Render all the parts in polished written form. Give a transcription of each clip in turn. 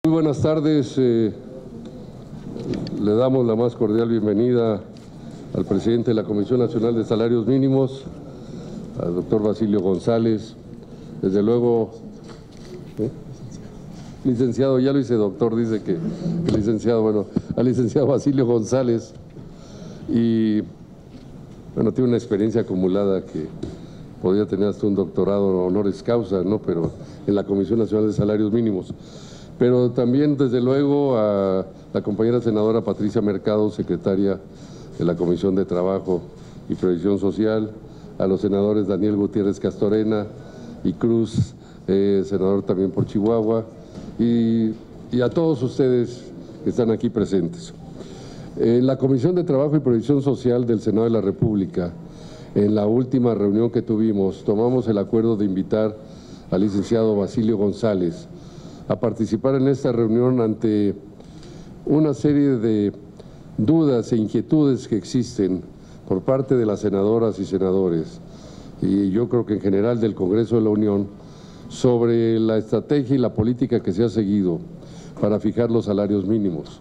Muy buenas tardes. Le damos la más cordial bienvenida al presidente de la Comisión Nacional de Salarios Mínimos, al doctor Basilio González. Desde luego, licenciado, ya lo hice doctor, dice que licenciado, bueno, al licenciado Basilio González. Y bueno, tiene una experiencia acumulada que podría tener hasta un doctorado honoris causa, ¿no? Pero en la Comisión Nacional de Salarios Mínimos. Pero también, desde luego, a la compañera senadora Patricia Mercado, secretaria de la Comisión de Trabajo y Previsión Social, a los senadores Daniel Gutiérrez Castorena y Cruz, senador también por Chihuahua, y a todos ustedes que están aquí presentes. En la Comisión de Trabajo y Previsión Social del Senado de la República, en la última reunión que tuvimos, tomamos el acuerdo de invitar al licenciado Basilio González a participar en esta reunión ante una serie de dudas e inquietudes que existen por parte de las senadoras y senadores, y yo creo que en general del Congreso de la Unión, sobre la estrategia y la política que se ha seguido para fijar los salarios mínimos.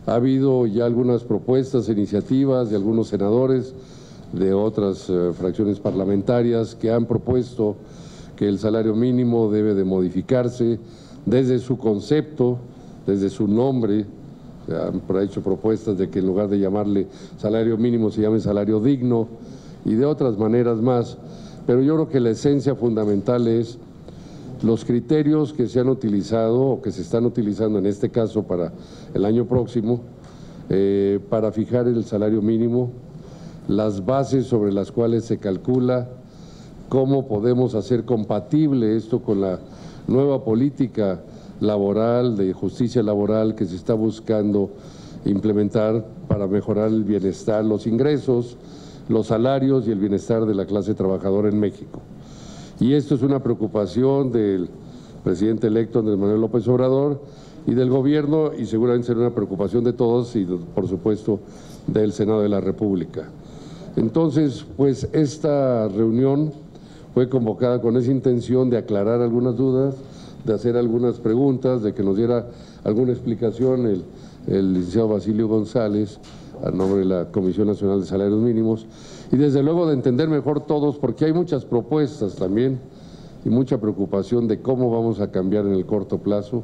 Ha habido ya algunas propuestas e iniciativas de algunos senadores de otras fracciones parlamentarias que han propuesto que el salario mínimo debe de modificarse desde su concepto, desde su nombre. Han hecho propuestas de que en lugar de llamarle salario mínimo se llame salario digno y de otras maneras más, pero yo creo que la esencia fundamental es los criterios que se han utilizado o que se están utilizando en este caso para el año próximo para fijar el salario mínimo, las bases sobre las cuales se calcula, cómo podemos hacer compatible esto con la nueva política laboral, de justicia laboral que se está buscando implementar para mejorar el bienestar, los ingresos, los salarios y el bienestar de la clase trabajadora en México. Y esto es una preocupación del presidente electo Andrés Manuel López Obrador y del gobierno, y seguramente será una preocupación de todos y por supuesto del Senado de la República. Entonces, pues esta reunión fue convocada con esa intención de aclarar algunas dudas, de hacer algunas preguntas, de que nos diera alguna explicación el licenciado Basilio González, a nombre de la Comisión Nacional de Salarios Mínimos, y desde luego de entender mejor todos, porque hay muchas propuestas también y mucha preocupación de cómo vamos a cambiar en el corto plazo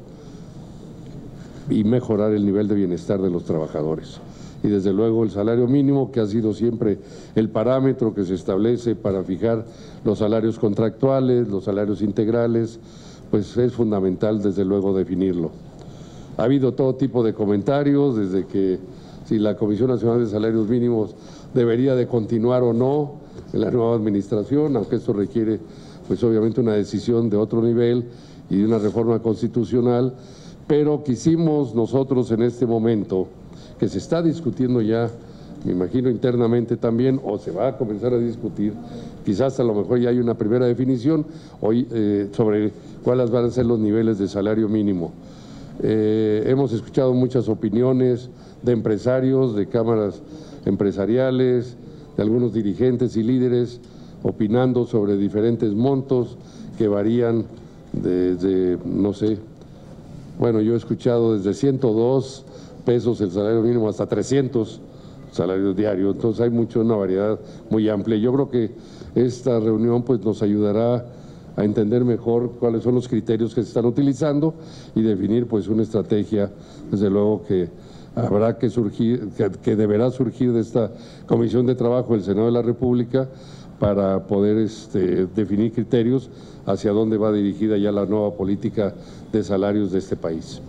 y mejorar el nivel de bienestar de los trabajadores. Y desde luego el salario mínimo, que ha sido siempre el parámetro que se establece para fijar los salarios contractuales, los salarios integrales, pues es fundamental desde luego definirlo. Ha habido todo tipo de comentarios, desde que si la Comisión Nacional de Salarios Mínimos debería de continuar o no en la nueva administración, aunque esto requiere pues obviamente una decisión de otro nivel y de una reforma constitucional, pero quisimos nosotros en este momento, que se está discutiendo ya, me imagino internamente también, o se va a comenzar a discutir, quizás a lo mejor ya hay una primera definición hoy sobre cuáles van a ser los niveles de salario mínimo. Hemos escuchado muchas opiniones de empresarios, de cámaras empresariales, de algunos dirigentes y líderes opinando sobre diferentes montos que varían desde, no sé, bueno, yo he escuchado desde 102 pesos el salario mínimo hasta 300 salarios diarios, entonces hay una variedad muy amplia. Yo creo que esta reunión pues nos ayudará a entender mejor cuáles son los criterios que se están utilizando y definir pues una estrategia, desde luego que habrá que surgir, que deberá surgir de esta Comisión de Trabajo del Senado de la República para poder definir criterios hacia dónde va dirigida ya la nueva política de salarios de este país.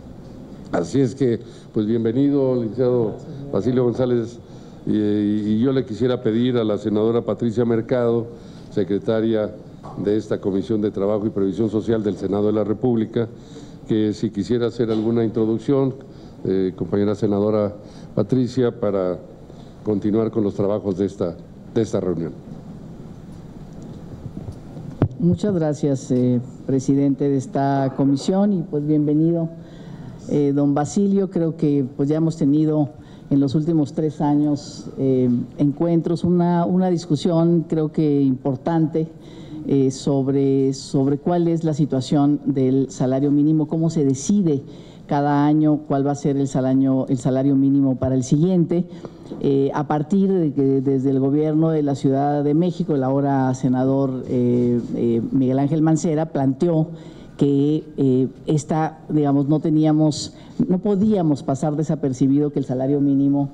Así es que, pues bienvenido, licenciado Basilio González, y yo le quisiera pedir a la senadora Patricia Mercado, secretaria de esta Comisión de Trabajo y Previsión Social del Senado de la República, que si quisiera hacer alguna introducción, compañera senadora Patricia, para continuar con los trabajos de esta reunión. Muchas gracias, presidente de esta comisión, y pues bienvenido, don Basilio. Creo que pues ya hemos tenido en los últimos 3 años encuentros, una discusión creo que importante sobre cuál es la situación del salario mínimo, cómo se decide cada año cuál va a ser el salario mínimo para el siguiente. A partir de que desde el gobierno de la Ciudad de México, el ahora senador Miguel Ángel Mancera planteó que digamos, no podíamos pasar desapercibido que el salario mínimo,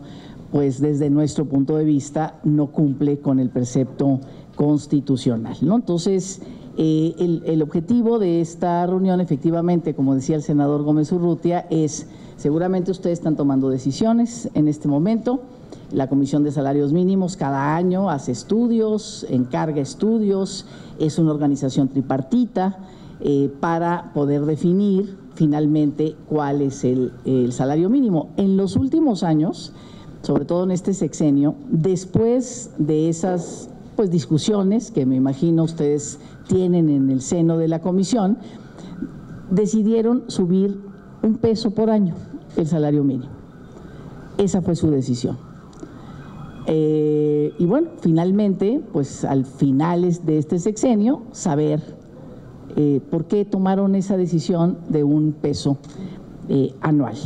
pues desde nuestro punto de vista, no cumple con el precepto constitucional, ¿no? Entonces, el objetivo de esta reunión, efectivamente, como decía el senador Gómez Urrutia, es, seguramente ustedes están tomando decisiones en este momento. La Comisión de Salarios Mínimos cada año hace estudios, encarga estudios, es una organización tripartita para poder definir finalmente cuál es el salario mínimo. En los últimos años, sobre todo en este sexenio, después de esas discusiones que me imagino ustedes tienen en el seno de la comisión, decidieron subir 1 peso por año el salario mínimo. Esa fue su decisión. Y bueno, finalmente, pues al finales de este sexenio, saber por qué tomaron esa decisión de 1 peso anual.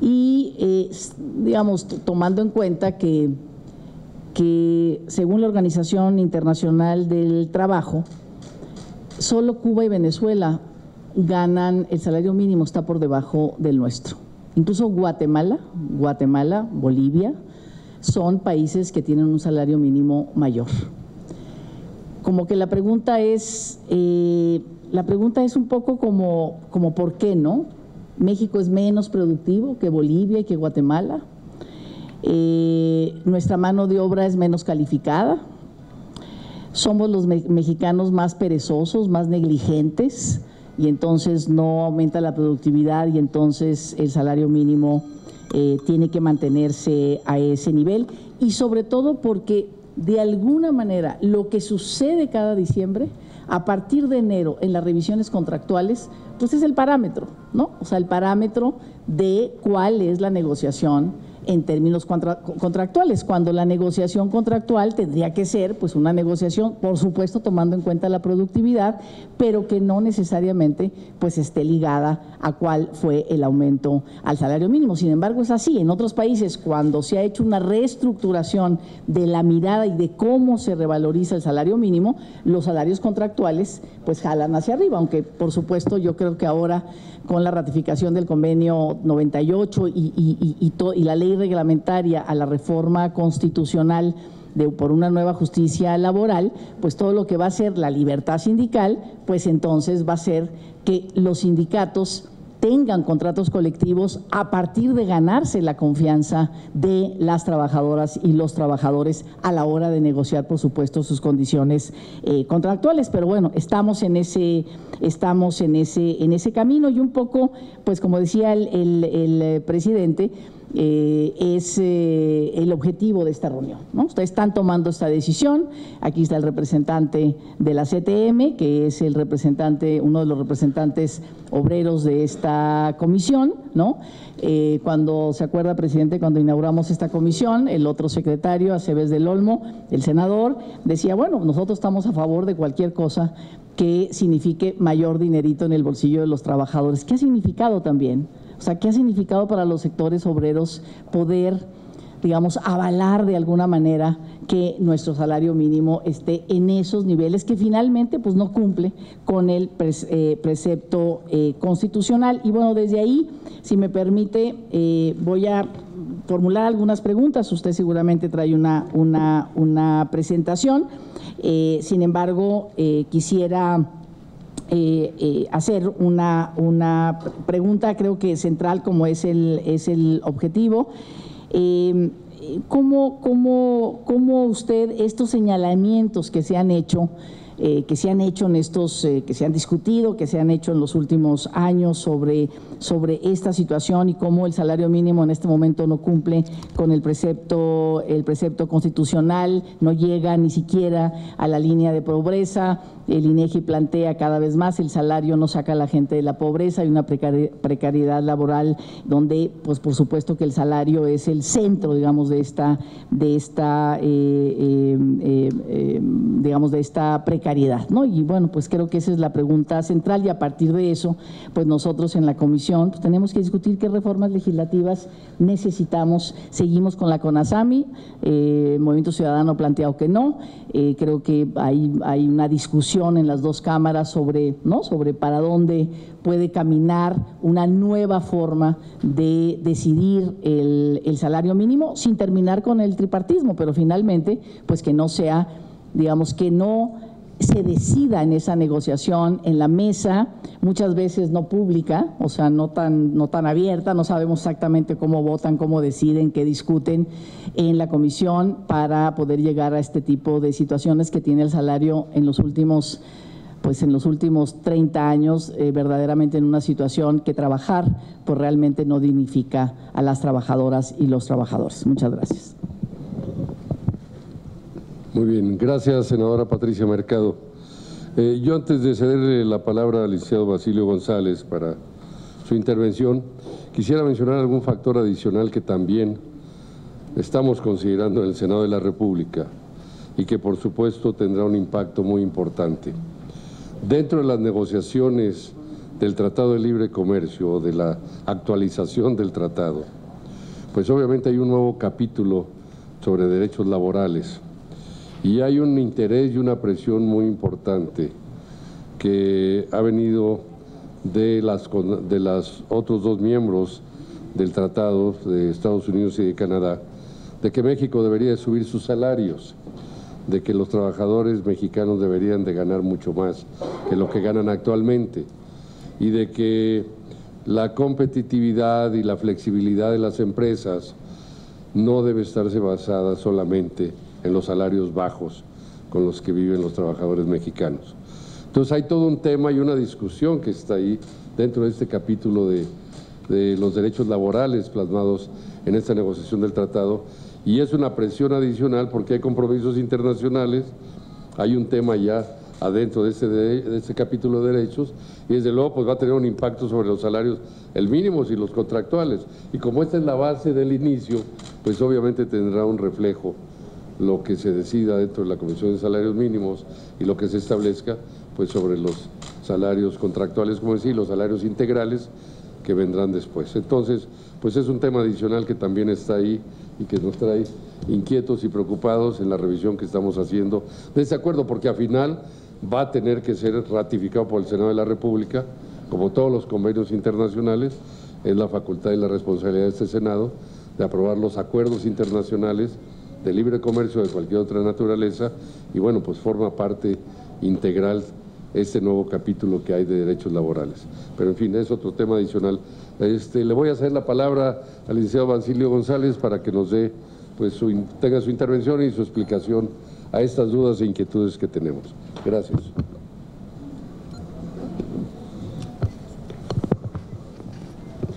Y digamos, tomando en cuenta que según la Organización Internacional del Trabajo, solo Cuba y Venezuela ganan, el salario mínimo está por debajo del nuestro. Incluso Guatemala, Bolivia, son países que tienen un salario mínimo mayor. Como que la pregunta es un poco como ¿por qué no? México es menos productivo que Bolivia y que Guatemala. Nuestra mano de obra es menos calificada. Somos los mexicanos más perezosos, más negligentes, y entonces no aumenta la productividad y entonces el salario mínimo tiene que mantenerse a ese nivel, y sobre todo porque de alguna manera lo que sucede cada diciembre, a partir de enero en las revisiones contractuales, pues es el parámetro, ¿no? O sea, el parámetro de cuál es la negociación en términos contractuales, cuando la negociación contractual tendría que ser pues una negociación, por supuesto, tomando en cuenta la productividad, pero que no necesariamente pues esté ligada a cuál fue el aumento al salario mínimo. Sin embargo, es así. En otros países, cuando se ha hecho una reestructuración de la mirada y de cómo se revaloriza el salario mínimo, los salarios contractuales pues jalan hacia arriba, aunque por supuesto yo creo que ahora con la ratificación del convenio 98 y la ley reglamentaria a la reforma constitucional por una nueva justicia laboral, pues todo lo que va a ser la libertad sindical, pues entonces va a ser que los sindicatos tengan contratos colectivos a partir de ganarse la confianza de las trabajadoras y los trabajadores a la hora de negociar, por supuesto, sus condiciones contractuales. Pero bueno, estamos en ese camino, y un poco, pues como decía el presidente, es el objetivo de esta reunión, ¿no? Ustedes están tomando esta decisión. Aquí está el representante de la CTM, que es uno de los representantes obreros de esta comisión, ¿no? Cuando se acuerda, presidente, cuando inauguramos esta comisión, el otro secretario, Aceves del Olmo, el senador, decía, bueno, nosotros estamos a favor de cualquier cosa que signifique mayor dinerito en el bolsillo de los trabajadores. ¿Qué ha significado también? O sea, ¿qué ha significado para los sectores obreros poder, digamos, avalar de alguna manera que nuestro salario mínimo esté en esos niveles que finalmente pues no cumple con el precepto constitucional? Y bueno, desde ahí, si me permite, voy a formular algunas preguntas. Usted seguramente trae una presentación. Sin embargo, quisiera hacer una pregunta, creo que central, como es el objetivo. ¿Cómo usted estos señalamientos que se han hecho en estos, que se han discutido, que se han hecho en los últimos años sobre esta situación, y cómo el salario mínimo en este momento no cumple con el precepto constitucional, no llega ni siquiera a la línea de pobreza? El INEGI plantea cada vez más, el salario no saca a la gente de la pobreza, hay una precariedad laboral donde, pues por supuesto que el salario es el centro, digamos, de esta precariedad precariedad, ¿no? Y bueno, pues creo que esa es la pregunta central, y a partir de eso, pues nosotros en la comisión pues tenemos que discutir qué reformas legislativas necesitamos. Seguimos con la CONASAMI, Movimiento Ciudadano ha planteado que no, creo que hay una discusión en las dos cámaras sobre para dónde puede caminar una nueva forma de decidir el salario mínimo, sin terminar con el tripartismo, pero finalmente pues que no sea, digamos, que no se decida en esa negociación en la mesa, muchas veces no pública, o sea, no tan abierta, no sabemos exactamente cómo votan, cómo deciden, qué discuten en la comisión para poder llegar a este tipo de situaciones que tiene el salario en los últimos 30 años, verdaderamente en una situación que trabajar pues realmente no dignifica a las trabajadoras y los trabajadores. Muchas gracias. Muy bien, gracias, senadora Patricia Mercado. Yo, antes de cederle la palabra al licenciado Basilio González para su intervención, quisiera mencionar algún factor adicional que también estamos considerando en el Senado de la República y que por supuesto tendrá un impacto muy importante. Dentro de las negociaciones del Tratado de Libre Comercio o de la actualización del tratado, pues obviamente hay un nuevo capítulo sobre derechos laborales. Y hay un interés y una presión muy importante que ha venido de las otros dos miembros del tratado, de Estados Unidos y de Canadá, de que México debería de subir sus salarios, de que los trabajadores mexicanos deberían de ganar mucho más que lo que ganan actualmente, y de que la competitividad y la flexibilidad de las empresas no debe estarse basada solamente en los salarios bajos con los que viven los trabajadores mexicanos. Entonces hay todo un tema y una discusión que está ahí dentro de este capítulo de los derechos laborales plasmados en esta negociación del tratado, y es una presión adicional porque hay compromisos internacionales, hay un tema ya adentro de este capítulo de derechos, y desde luego pues va a tener un impacto sobre los salarios, el mínimos y los contractuales, y como esta es la base del inicio, pues obviamente tendrá un reflejo lo que se decida dentro de la Comisión de Salarios Mínimos y lo que se establezca pues sobre los salarios contractuales, como decía, y los salarios integrales que vendrán después. Entonces, pues es un tema adicional que también está ahí y que nos trae inquietos y preocupados en la revisión que estamos haciendo de ese acuerdo, porque al final va a tener que ser ratificado por el Senado de la República, como todos los convenios internacionales. Es la facultad y la responsabilidad de este Senado de aprobar los acuerdos internacionales de libre comercio de cualquier otra naturaleza, y bueno, pues forma parte integral este nuevo capítulo que hay de derechos laborales. Pero en fin, es otro tema adicional. Le voy a hacer la palabra al licenciado Basilio González para que nos dé, pues tenga su intervención y su explicación a estas dudas e inquietudes que tenemos. Gracias.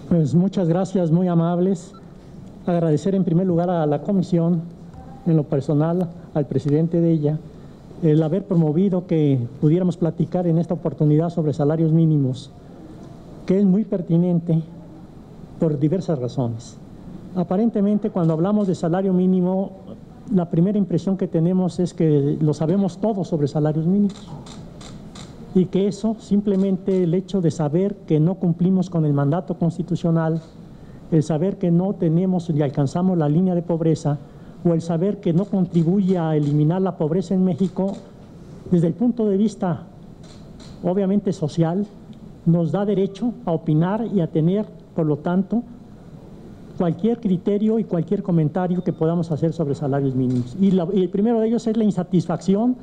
Pues muchas gracias, muy amables. Agradecer en primer lugar a la comisión, en lo personal, al presidente de ella, el haber promovido que pudiéramos platicar en esta oportunidad sobre salarios mínimos, que es muy pertinente por diversas razones. Aparentemente, cuando hablamos de salario mínimo, la primera impresión que tenemos es que lo sabemos todo sobre salarios mínimos, y que eso, simplemente el hecho de saber que no cumplimos con el mandato constitucional, el saber que no tenemos ni alcanzamos la línea de pobreza, o el saber que no contribuye a eliminar la pobreza en México, desde el punto de vista obviamente social, nos da derecho a opinar y a tener, por lo tanto, cualquier criterio y cualquier comentario que podamos hacer sobre salarios mínimos. Y el primero de ellos es la insatisfacción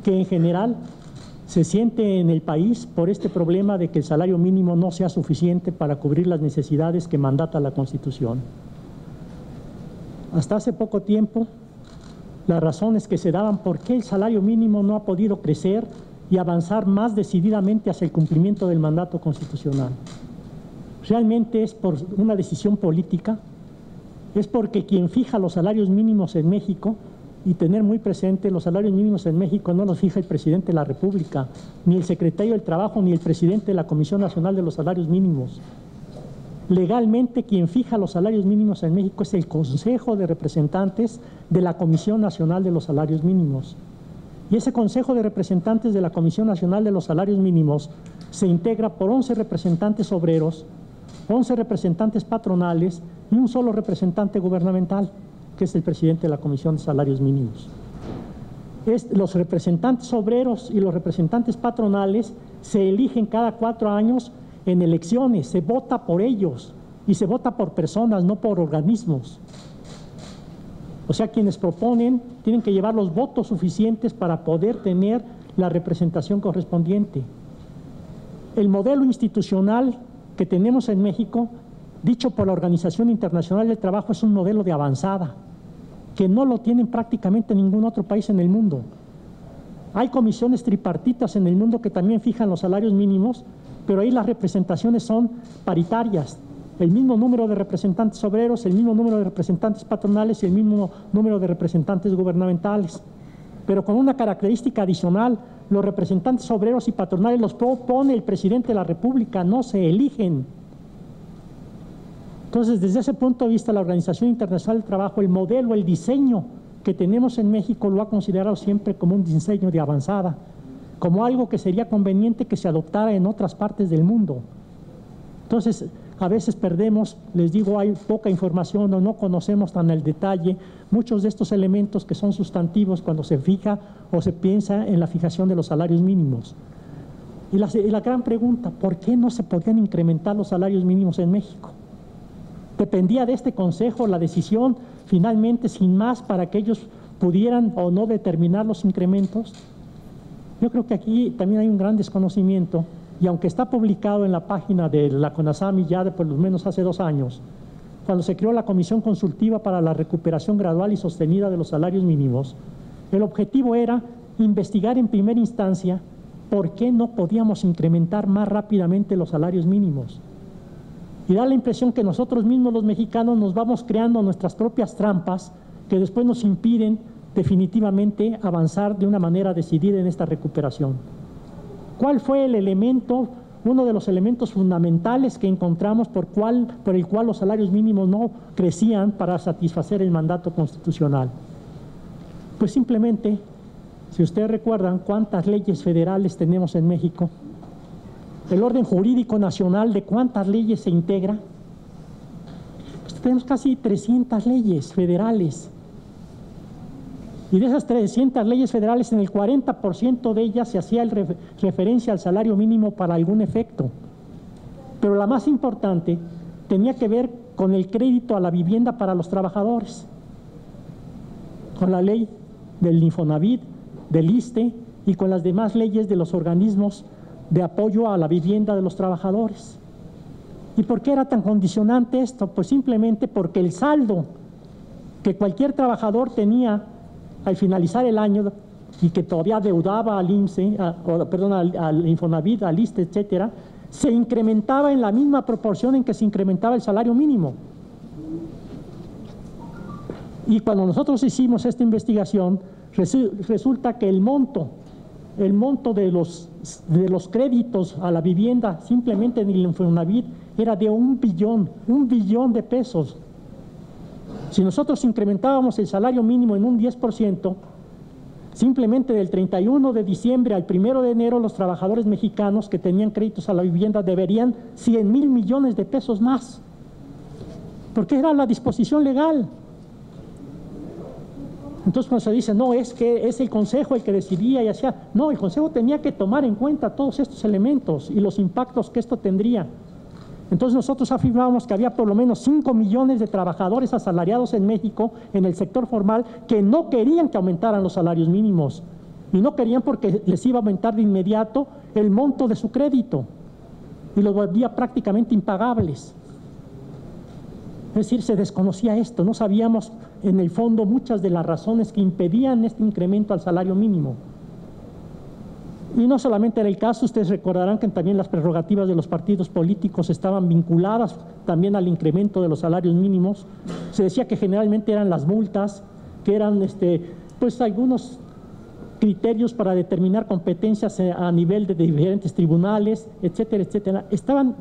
que en general se siente en el país por este problema de que el salario mínimo no sea suficiente para cubrir las necesidades que mandata la Constitución. Hasta hace poco tiempo, las razones que se daban por qué el salario mínimo no ha podido crecer y avanzar más decididamente hacia el cumplimiento del mandato constitucional. Realmente es por una decisión política, es porque quien fija los salarios mínimos en México, y tener muy presente, los salarios mínimos en México no los fija el presidente de la República, ni el secretario del Trabajo, ni el presidente de la Comisión Nacional de los Salarios Mínimos. Legalmente, quien fija los salarios mínimos en México es el Consejo de Representantes de la Comisión Nacional de los Salarios Mínimos. Y ese Consejo de Representantes de la Comisión Nacional de los Salarios Mínimos se integra por 11 representantes obreros, 11 representantes patronales y un solo representante gubernamental, que es el presidente de la Comisión de Salarios Mínimos. Los representantes obreros y los representantes patronales se eligen cada 4 años en elecciones, se vota por ellos y se vota por personas, no por organismos. O sea, quienes proponen tienen que llevar los votos suficientes para poder tener la representación correspondiente. El modelo institucional que tenemos en México, dicho por la Organización Internacional del Trabajo, es un modelo de avanzada, que no lo tienen prácticamente ningún otro país en el mundo. Hay comisiones tripartitas en el mundo que también fijan los salarios mínimos, pero ahí las representaciones son paritarias. El mismo número de representantes obreros, el mismo número de representantes patronales y el mismo número de representantes gubernamentales. Pero con una característica adicional, los representantes obreros y patronales los propone el presidente de la República, no se eligen. Entonces, desde ese punto de vista, la Organización Internacional del Trabajo, el modelo, el diseño que tenemos en México lo ha considerado siempre como un diseño de avanzada, como algo que sería conveniente que se adoptara en otras partes del mundo. Entonces, a veces perdemos, les digo, hay poca información o no conocemos tan al detalle muchos de estos elementos que son sustantivos cuando se fija o se piensa en la fijación de los salarios mínimos. Y la gran pregunta, ¿por qué no se podían incrementar los salarios mínimos en México? Dependía de este Consejo la decisión finalmente sin más para que ellos pudieran o no determinar los incrementos. Yo creo que aquí también hay un gran desconocimiento. Y aunque está publicado en la página de la CONASAMI ya de por lo menos hace 2 años, cuando se creó la Comisión Consultiva para la Recuperación Gradual y Sostenida de los Salarios Mínimos, el objetivo era investigar en primera instancia por qué no podíamos incrementar más rápidamente los salarios mínimos. Y da la impresión que nosotros mismos los mexicanos nos vamos creando nuestras propias trampas que después nos impiden definitivamente avanzar de una manera decidida en esta recuperación. ¿Cuál fue el elemento, uno de los elementos fundamentales que encontramos por el cual los salarios mínimos no crecían para satisfacer el mandato constitucional? Pues simplemente, si ustedes recuerdan cuántas leyes federales tenemos en México, el orden jurídico nacional de cuántas leyes se integra, pues tenemos casi 300 leyes federales. Y de esas 300 leyes federales, en el 40% de ellas se hacía referencia al salario mínimo para algún efecto. Pero la más importante tenía que ver con el crédito a la vivienda para los trabajadores, con la ley del Infonavit, del ISSSTE y con las demás leyes de los organismos de apoyo a la vivienda de los trabajadores. ¿Y por qué era tan condicionante esto? Pues simplemente porque el saldo que cualquier trabajador tenía al finalizar el año y que todavía deudaba al IMSSE, al Infonavit, al ISSSTE, etcétera, se incrementaba en la misma proporción en que se incrementaba el salario mínimo. Y cuando nosotros hicimos esta investigación, resulta que el monto de los créditos a la vivienda simplemente en el Infonavit era de 1 billón de pesos. Si nosotros incrementábamos el salario mínimo en un 10%, simplemente del 31 de diciembre al 1 de enero los trabajadores mexicanos que tenían créditos a la vivienda deberían 100,000 millones de pesos más, porque era la disposición legal. Entonces cuando se dice, no, es que es el Consejo el que decidía y hacía, no, el Consejo tenía que tomar en cuenta todos estos elementos y los impactos que esto tendría. Entonces nosotros afirmábamos que había por lo menos 5 millones de trabajadores asalariados en México en el sector formal que no querían que aumentaran los salarios mínimos y no querían porque les iba a aumentar de inmediato el monto de su crédito y los volvía prácticamente impagables. Es decir, se desconocía esto, no sabíamos en el fondo muchas de las razones que impedían este incremento al salario mínimo. Y no solamente era el caso, ustedes recordarán que también las prerrogativas de los partidos políticos estaban vinculadas también al incremento de los salarios mínimos. Se decía que generalmente eran las multas, que eran pues algunos criterios para determinar competencias a nivel de diferentes tribunales, etcétera, etcétera. Estaban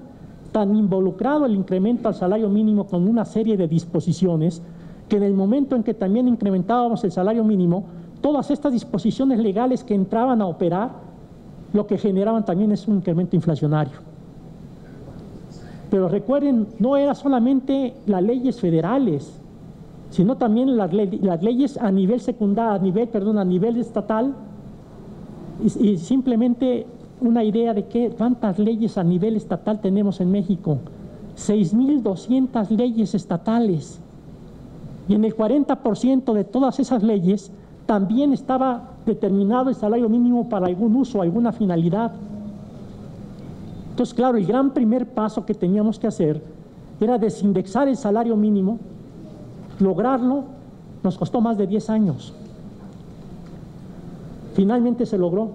tan involucrado el incremento al salario mínimo con una serie de disposiciones que en el momento en que también incrementábamos el salario mínimo, todas estas disposiciones legales que entraban a operar, lo que generaban también es un incremento inflacionario. Pero recuerden, no era solamente las leyes federales, sino también las leyes a nivel secundario, a nivel estatal, y simplemente una idea de cuántas leyes a nivel estatal tenemos en México. 6,200 leyes estatales. Y en el 40% de todas esas leyes también estaba determinado el salario mínimo para algún uso, alguna finalidad. Entonces, claro, el gran primer paso que teníamos que hacer era desindexar el salario mínimo. Lograrlo nos costó más de 10 años. Finalmente se logró.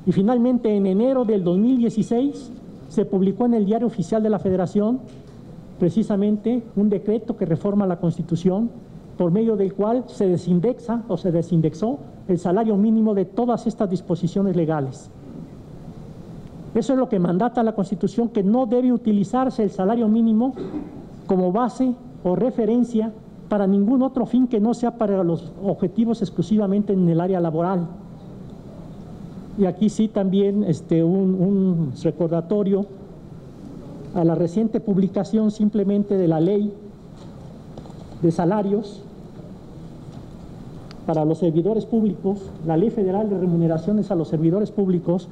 Y finalmente en enero del 2016 se publicó en el Diario Oficial de la Federación precisamente un decreto que reforma la Constitución, por medio del cual se desindexa o se desindexó el salario mínimo de todas estas disposiciones legales. Eso es lo que mandata la Constitución, que no debe utilizarse el salario mínimo como base o referencia para ningún otro fin que no sea para los objetivos exclusivamente en el área laboral. Y aquí sí también un recordatorio a la reciente publicación simplemente de la ley de salarios para los servidores públicos, la Ley Federal de Remuneraciones a los Servidores Públicos,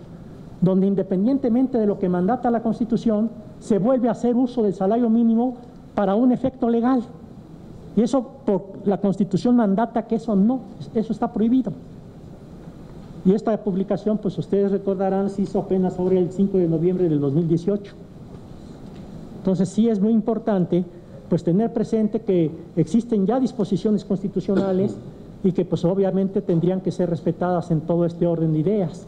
donde independientemente de lo que mandata la Constitución, se vuelve a hacer uso del salario mínimo para un efecto legal. Y eso por la Constitución mandata que eso está prohibido. Y esta publicación, pues ustedes recordarán, se hizo apenas sobre el 5 de noviembre del 2018. Entonces sí es muy importante pues tener presente que existen ya disposiciones constitucionales y que pues obviamente tendrían que ser respetadas en todo este orden de ideas.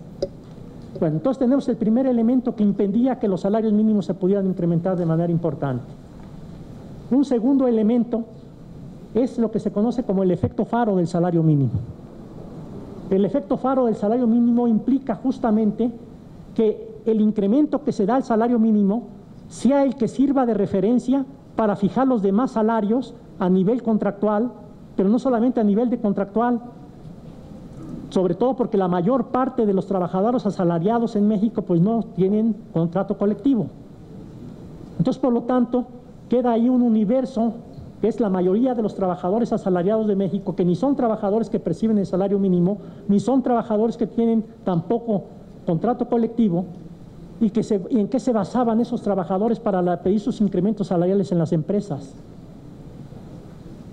Bueno, entonces tenemos el primer elemento que impedía que los salarios mínimos se pudieran incrementar de manera importante. Un segundo elemento es lo que se conoce como el efecto faro del salario mínimo. El efecto faro del salario mínimo implica justamente que el incremento que se da al salario mínimo sea el que sirva de referencia para fijar los demás salarios a nivel contractual, pero no solamente a nivel de contractual, sobre todo porque la mayor parte de los trabajadores asalariados en México pues no tienen contrato colectivo. Entonces, por lo tanto, queda ahí un universo que es la mayoría de los trabajadores asalariados de México, que ni son trabajadores que perciben el salario mínimo, ni son trabajadores que tienen tampoco contrato colectivo, y en qué se basaban esos trabajadores para pedir sus incrementos salariales en las empresas.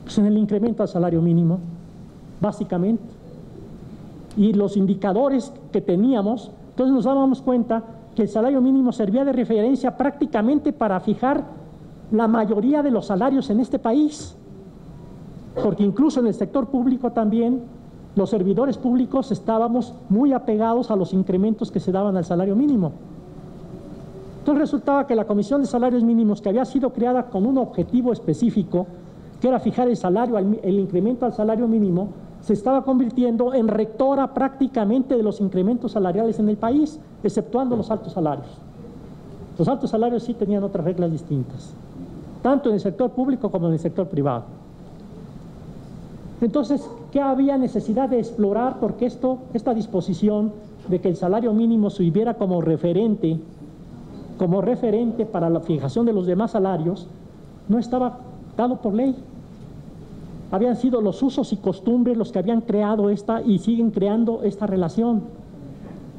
Pues en el incremento al salario mínimo, básicamente. Y los indicadores que teníamos, entonces nos dábamos cuenta que el salario mínimo servía de referencia prácticamente para fijar la mayoría de los salarios en este país, porque incluso en el sector público también los servidores públicos estábamos muy apegados a los incrementos que se daban al salario mínimo. Entonces resultaba que la Comisión de Salarios Mínimos, que había sido creada con un objetivo específico, que era fijar el incremento al salario mínimo, se estaba convirtiendo en rectora prácticamente de los incrementos salariales en el país, exceptuando los altos salarios. Los altos salarios sí tenían otras reglas distintas, tanto en el sector público como en el sector privado. Entonces, ¿qué había necesidad de explorar? Porque esta disposición de que el salario mínimo sirviera como referente para la fijación de los demás salarios, no estaba dado por ley. Habían sido los usos y costumbres los que habían creado y siguen creando esta relación.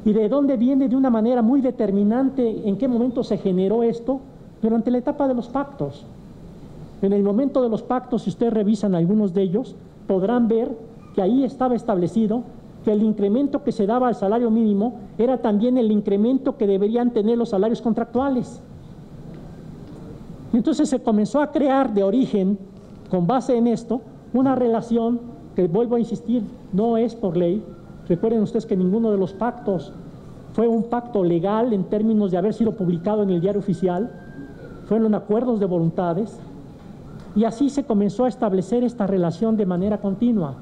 ¿Y de dónde viene? De una manera muy determinante. ¿En qué momento se generó esto? Durante la etapa de los pactos. En el momento de los pactos, si ustedes revisan algunos de ellos, podrán ver que ahí estaba establecido que el incremento que se daba al salario mínimo era también el incremento que deberían tener los salarios contractuales. Y entonces se comenzó a crear de origen, con base en esto, una relación que, vuelvo a insistir, no es por ley. Recuerden ustedes que ninguno de los pactos fue un pacto legal en términos de haber sido publicado en el Diario Oficial, fueron acuerdos de voluntades, y así se comenzó a establecer esta relación de manera continua.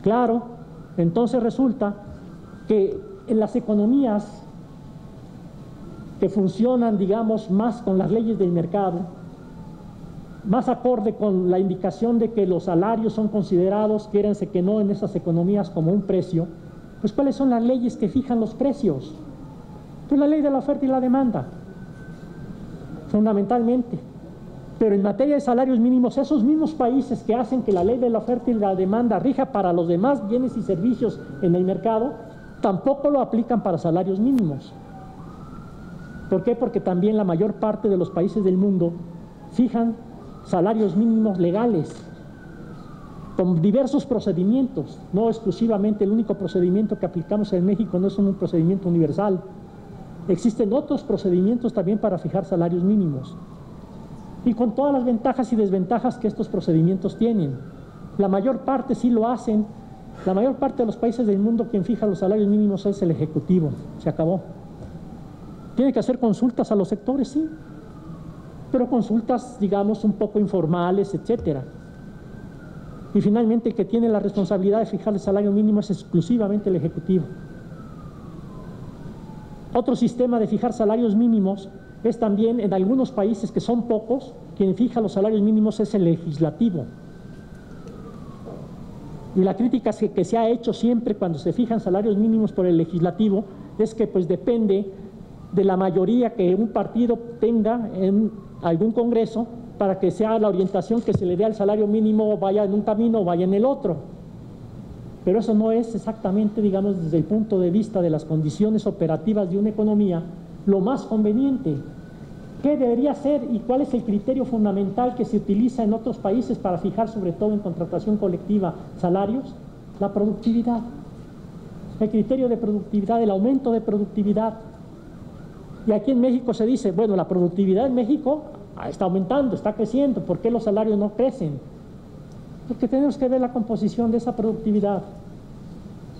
Claro, entonces resulta que en las economías que funcionan, digamos, más con las leyes del mercado, más acorde con la indicación de que los salarios son considerados, quiéranse que no, en esas economías como un precio, pues ¿cuáles son las leyes que fijan los precios? Pues la ley de la oferta y la demanda, fundamentalmente. Pero en materia de salarios mínimos, esos mismos países que hacen que la ley de la oferta y la demanda rija para los demás bienes y servicios en el mercado, tampoco lo aplican para salarios mínimos. ¿Por qué? Porque también la mayor parte de los países del mundo fijan salarios mínimos legales, con diversos procedimientos, no exclusivamente el único procedimiento que aplicamos en México no es un procedimiento universal. Existen otros procedimientos también para fijar salarios mínimos. Y con todas las ventajas y desventajas que estos procedimientos tienen. La mayor parte sí lo hacen. La mayor parte de los países del mundo quien fija los salarios mínimos es el Ejecutivo. Se acabó. Tiene que hacer consultas a los sectores, sí, pero consultas, digamos, un poco informales, etcétera. Y finalmente el que tiene la responsabilidad de fijar el salario mínimo es exclusivamente el Ejecutivo. Otro sistema de fijar salarios mínimos es también, en algunos países que son pocos, quien fija los salarios mínimos es el legislativo. Y la crítica que se ha hecho siempre cuando se fijan salarios mínimos por el legislativo es que pues depende de la mayoría que un partido tenga en algún congreso para que sea la orientación que se le dé al salario mínimo vaya en un camino o vaya en el otro. Pero eso no es exactamente, digamos, desde el punto de vista de las condiciones operativas de una economía, lo más conveniente. ¿Qué debería ser y cuál es el criterio fundamental que se utiliza en otros países para fijar, sobre todo en contratación colectiva, salarios? La productividad. El criterio de productividad, el aumento de productividad. Y aquí en México se dice, bueno, la productividad en México está aumentando, está creciendo. ¿Por qué los salarios no crecen? Porque tenemos que ver la composición de esa productividad.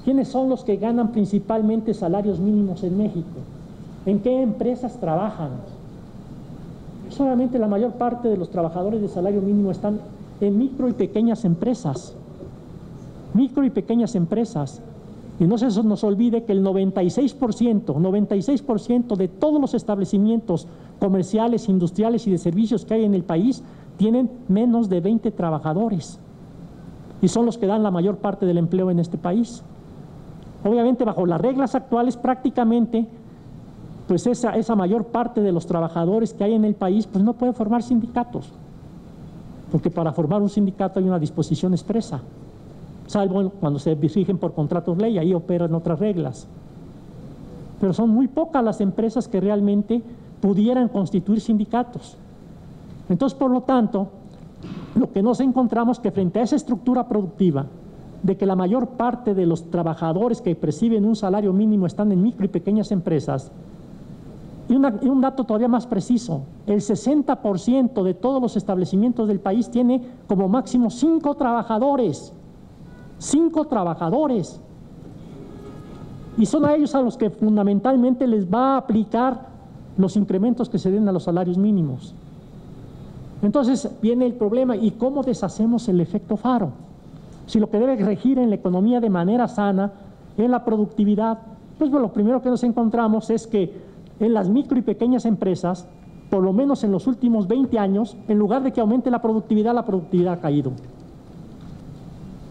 ¿Quiénes son los que ganan principalmente salarios mínimos en México? ¿En qué empresas trabajan? Solamente la mayor parte de los trabajadores de salario mínimo están en micro y pequeñas empresas. Micro y pequeñas empresas. Y no se nos olvide que el 96% de todos los establecimientos comerciales, industriales y de servicios que hay en el país tienen menos de 20 trabajadores. Y son los que dan la mayor parte del empleo en este país. Obviamente, bajo las reglas actuales, prácticamente, pues esa mayor parte de los trabajadores que hay en el país, pues no pueden formar sindicatos. Porque para formar un sindicato hay una disposición expresa. Salvo cuando se rigen por contratos ley, ahí operan otras reglas. Pero son muy pocas las empresas que realmente pudieran constituir sindicatos. Entonces, por lo tanto, lo que nos encontramos que frente a esa estructura productiva, de que la mayor parte de los trabajadores que perciben un salario mínimo están en micro y pequeñas empresas, y un dato todavía más preciso, el 60% de todos los establecimientos del país tiene como máximo 5 trabajadores. 5 trabajadores. Y son a ellos a los que fundamentalmente les va a aplicar los incrementos que se den a los salarios mínimos. Entonces viene el problema, ¿y cómo deshacemos el efecto faro? Si lo que debe regir en la economía de manera sana es la productividad, pues bueno, lo primero que nos encontramos es que en las micro y pequeñas empresas, por lo menos en los últimos 20 años, en lugar de que aumente la productividad ha caído.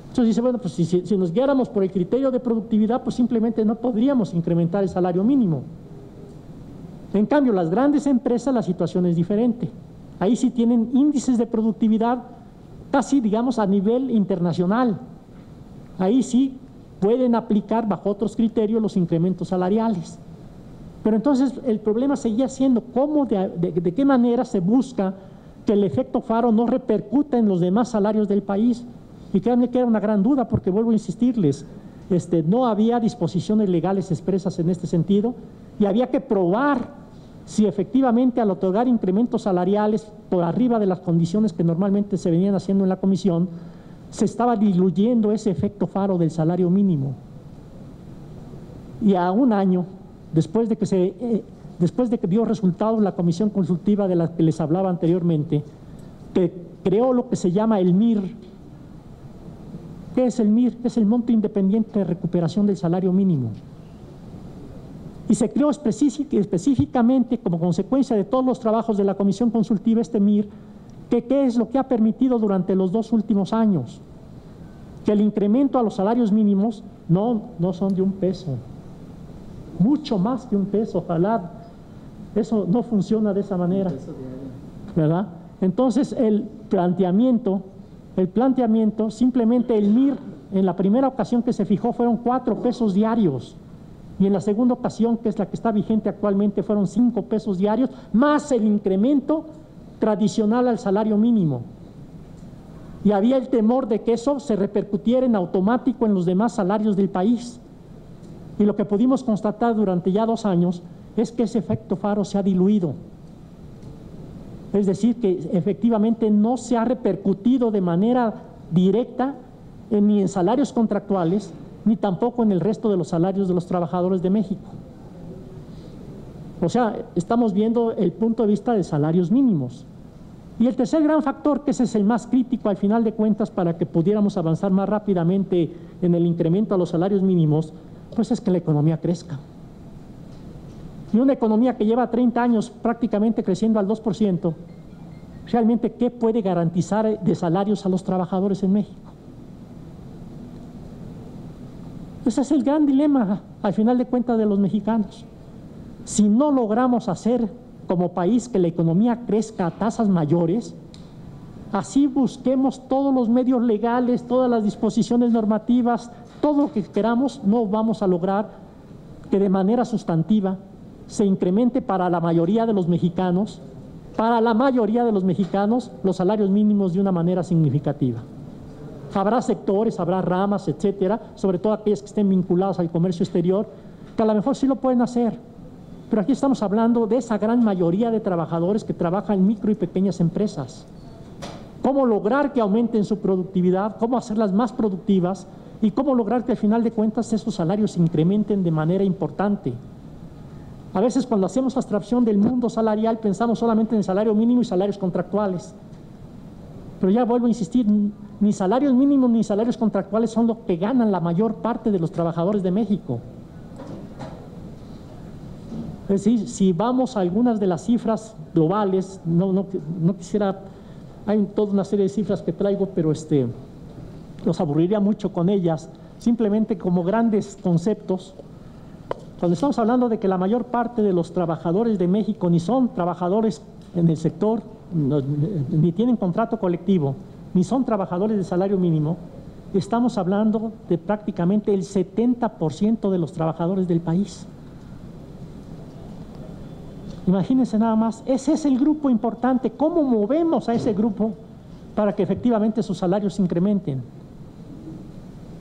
Entonces dice, bueno, pues si nos guiáramos por el criterio de productividad, pues simplemente no podríamos incrementar el salario mínimo. En cambio, las grandes empresas, la situación es diferente. Ahí sí tienen índices de productividad casi, digamos, a nivel internacional. Ahí sí pueden aplicar bajo otros criterios los incrementos salariales. Pero entonces el problema seguía siendo cómo, de qué manera se busca que el efecto faro no repercuta en los demás salarios del país. Y créanme que era una gran duda, porque vuelvo a insistirles, no había disposiciones legales expresas en este sentido y había que probar si efectivamente al otorgar incrementos salariales por arriba de las condiciones que normalmente se venían haciendo en la comisión, se estaba diluyendo ese efecto faro del salario mínimo. Y a un año, después de que dio resultados la comisión consultiva de la que les hablaba anteriormente, que creó lo que se llama el MIR. ¿Qué es el MIR? Es el Monto Independiente de Recuperación del Salario Mínimo. Y se creó específicamente como consecuencia de todos los trabajos de la comisión consultiva este MIR, ¿Qué es lo que ha permitido durante los 2 últimos años? Que el incremento a los salarios mínimos no son de 1 peso, mucho más que 1 peso, ojalá. Eso no funciona de esa manera, ¿verdad? Entonces el planteamiento, simplemente el MIR, en la primera ocasión que se fijó fueron 4 pesos diarios, y en la segunda ocasión, que es la que está vigente actualmente, fueron 5 pesos diarios, más el incremento tradicional al salario mínimo. Y había el temor de que eso se repercutiera en automático en los demás salarios del país. Y lo que pudimos constatar durante ya 2 años es que ese efecto faro se ha diluido. Es decir, que efectivamente no se ha repercutido de manera directa ni en salarios contractuales, ni tampoco en el resto de los salarios de los trabajadores de México. O sea, estamos viendo el punto de vista de salarios mínimos. Y el tercer gran factor, que ese es el más crítico al final de cuentas para que pudiéramos avanzar más rápidamente en el incremento a los salarios mínimos, pues es que la economía crezca. Y una economía que lleva 30 años prácticamente creciendo al 2%, realmente, ¿qué puede garantizar de salarios a los trabajadores en México? Ese es el gran dilema, al final de cuentas, de los mexicanos. Si no logramos hacer como país que la economía crezca a tasas mayores, así busquemos todos los medios legales, todas las disposiciones normativas, todo lo que queramos, no vamos a lograr que de manera sustantiva se incremente para la mayoría de los mexicanos, los salarios mínimos de una manera significativa. Habrá sectores, habrá ramas, etcétera, sobre todo aquellas que estén vinculadas al comercio exterior, que a lo mejor sí lo pueden hacer. Pero aquí estamos hablando de esa gran mayoría de trabajadores que trabajan en micro y pequeñas empresas. Cómo lograr que aumenten su productividad, cómo hacerlas más productivas y cómo lograr que al final de cuentas esos salarios se incrementen de manera importante. A veces cuando hacemos abstracción del mundo salarial pensamos solamente en el salario mínimo y salarios contractuales. Pero ya vuelvo a insistir, ni salarios mínimos ni salarios contractuales son lo que ganan la mayor parte de los trabajadores de México. Es decir, si vamos a algunas de las cifras globales, no quisiera, hay toda una serie de cifras que traigo, pero los aburriría mucho con ellas, simplemente como grandes conceptos. Cuando estamos hablando de que la mayor parte de los trabajadores de México ni son trabajadores en el sector, ni tienen contrato colectivo, ni son trabajadores de salario mínimo, estamos hablando de prácticamente el 70% de los trabajadores del país. Imagínense nada más, ese es el grupo importante. ¿Cómo movemos a ese grupo para que efectivamente sus salarios se incrementen?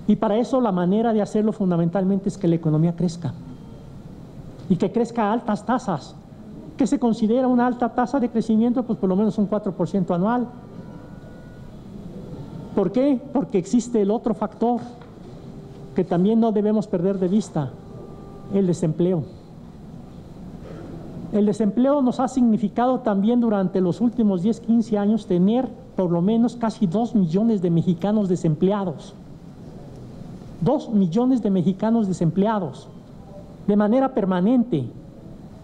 Y para eso la manera de hacerlo fundamentalmente es que la economía crezca. Y que crezca a altas tasas. ¿Qué se considera una alta tasa de crecimiento? Pues por lo menos un 4% anual. ¿Por qué? Porque existe el otro factor que también no debemos perder de vista, el desempleo. El desempleo nos ha significado también durante los últimos 10, 15 años tener por lo menos casi 2 millones de mexicanos desempleados. 2 millones de mexicanos desempleados de manera permanente.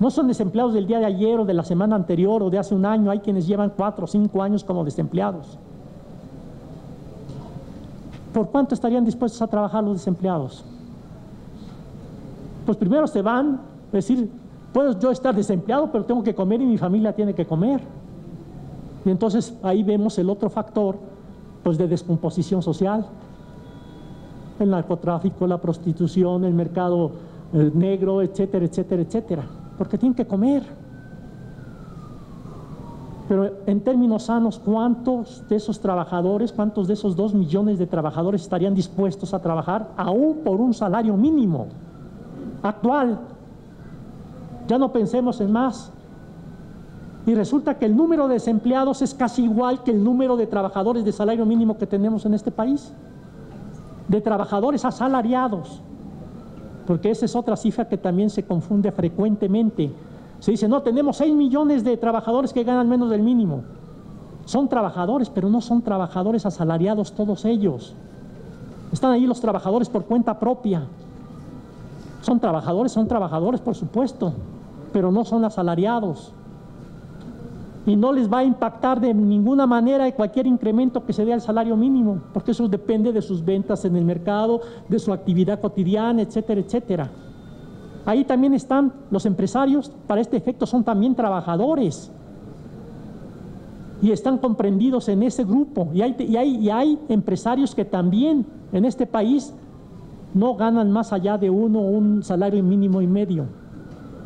No son desempleados del día de ayer o de la semana anterior o de hace un año. Hay quienes llevan 4 o 5 años como desempleados. ¿Por cuánto estarían dispuestos a trabajar los desempleados? Pues primero se van, es decir, puedo yo estar desempleado, pero tengo que comer y mi familia tiene que comer. Y entonces ahí vemos el otro factor, pues, de descomposición social. El narcotráfico, la prostitución, el mercado negro, etcétera, etcétera, etcétera. Porque tienen que comer. Pero en términos sanos, ¿cuántos de esos trabajadores, cuántos de esos 2 millones de trabajadores estarían dispuestos a trabajar aún por un salario mínimo actual? Ya no pensemos en más. Y resulta que el número de desempleados es casi igual que el número de trabajadores de salario mínimo que tenemos en este país. De trabajadores asalariados. Porque esa es otra cifra que también se confunde frecuentemente. Se dice, no, tenemos 6 millones de trabajadores que ganan menos del mínimo. Son trabajadores, pero no son trabajadores asalariados todos ellos. Están ahí los trabajadores por cuenta propia. Son trabajadores, por supuesto, pero no son asalariados. y no les va a impactar de ninguna manera cualquier incremento que se dé al salario mínimo, porque eso depende de sus ventas en el mercado, de su actividad cotidiana, etcétera, etcétera. Ahí también están los empresarios, para este efecto son también trabajadores y están comprendidos en ese grupo. Y hay empresarios que también en este país no ganan más allá de un salario mínimo y medio,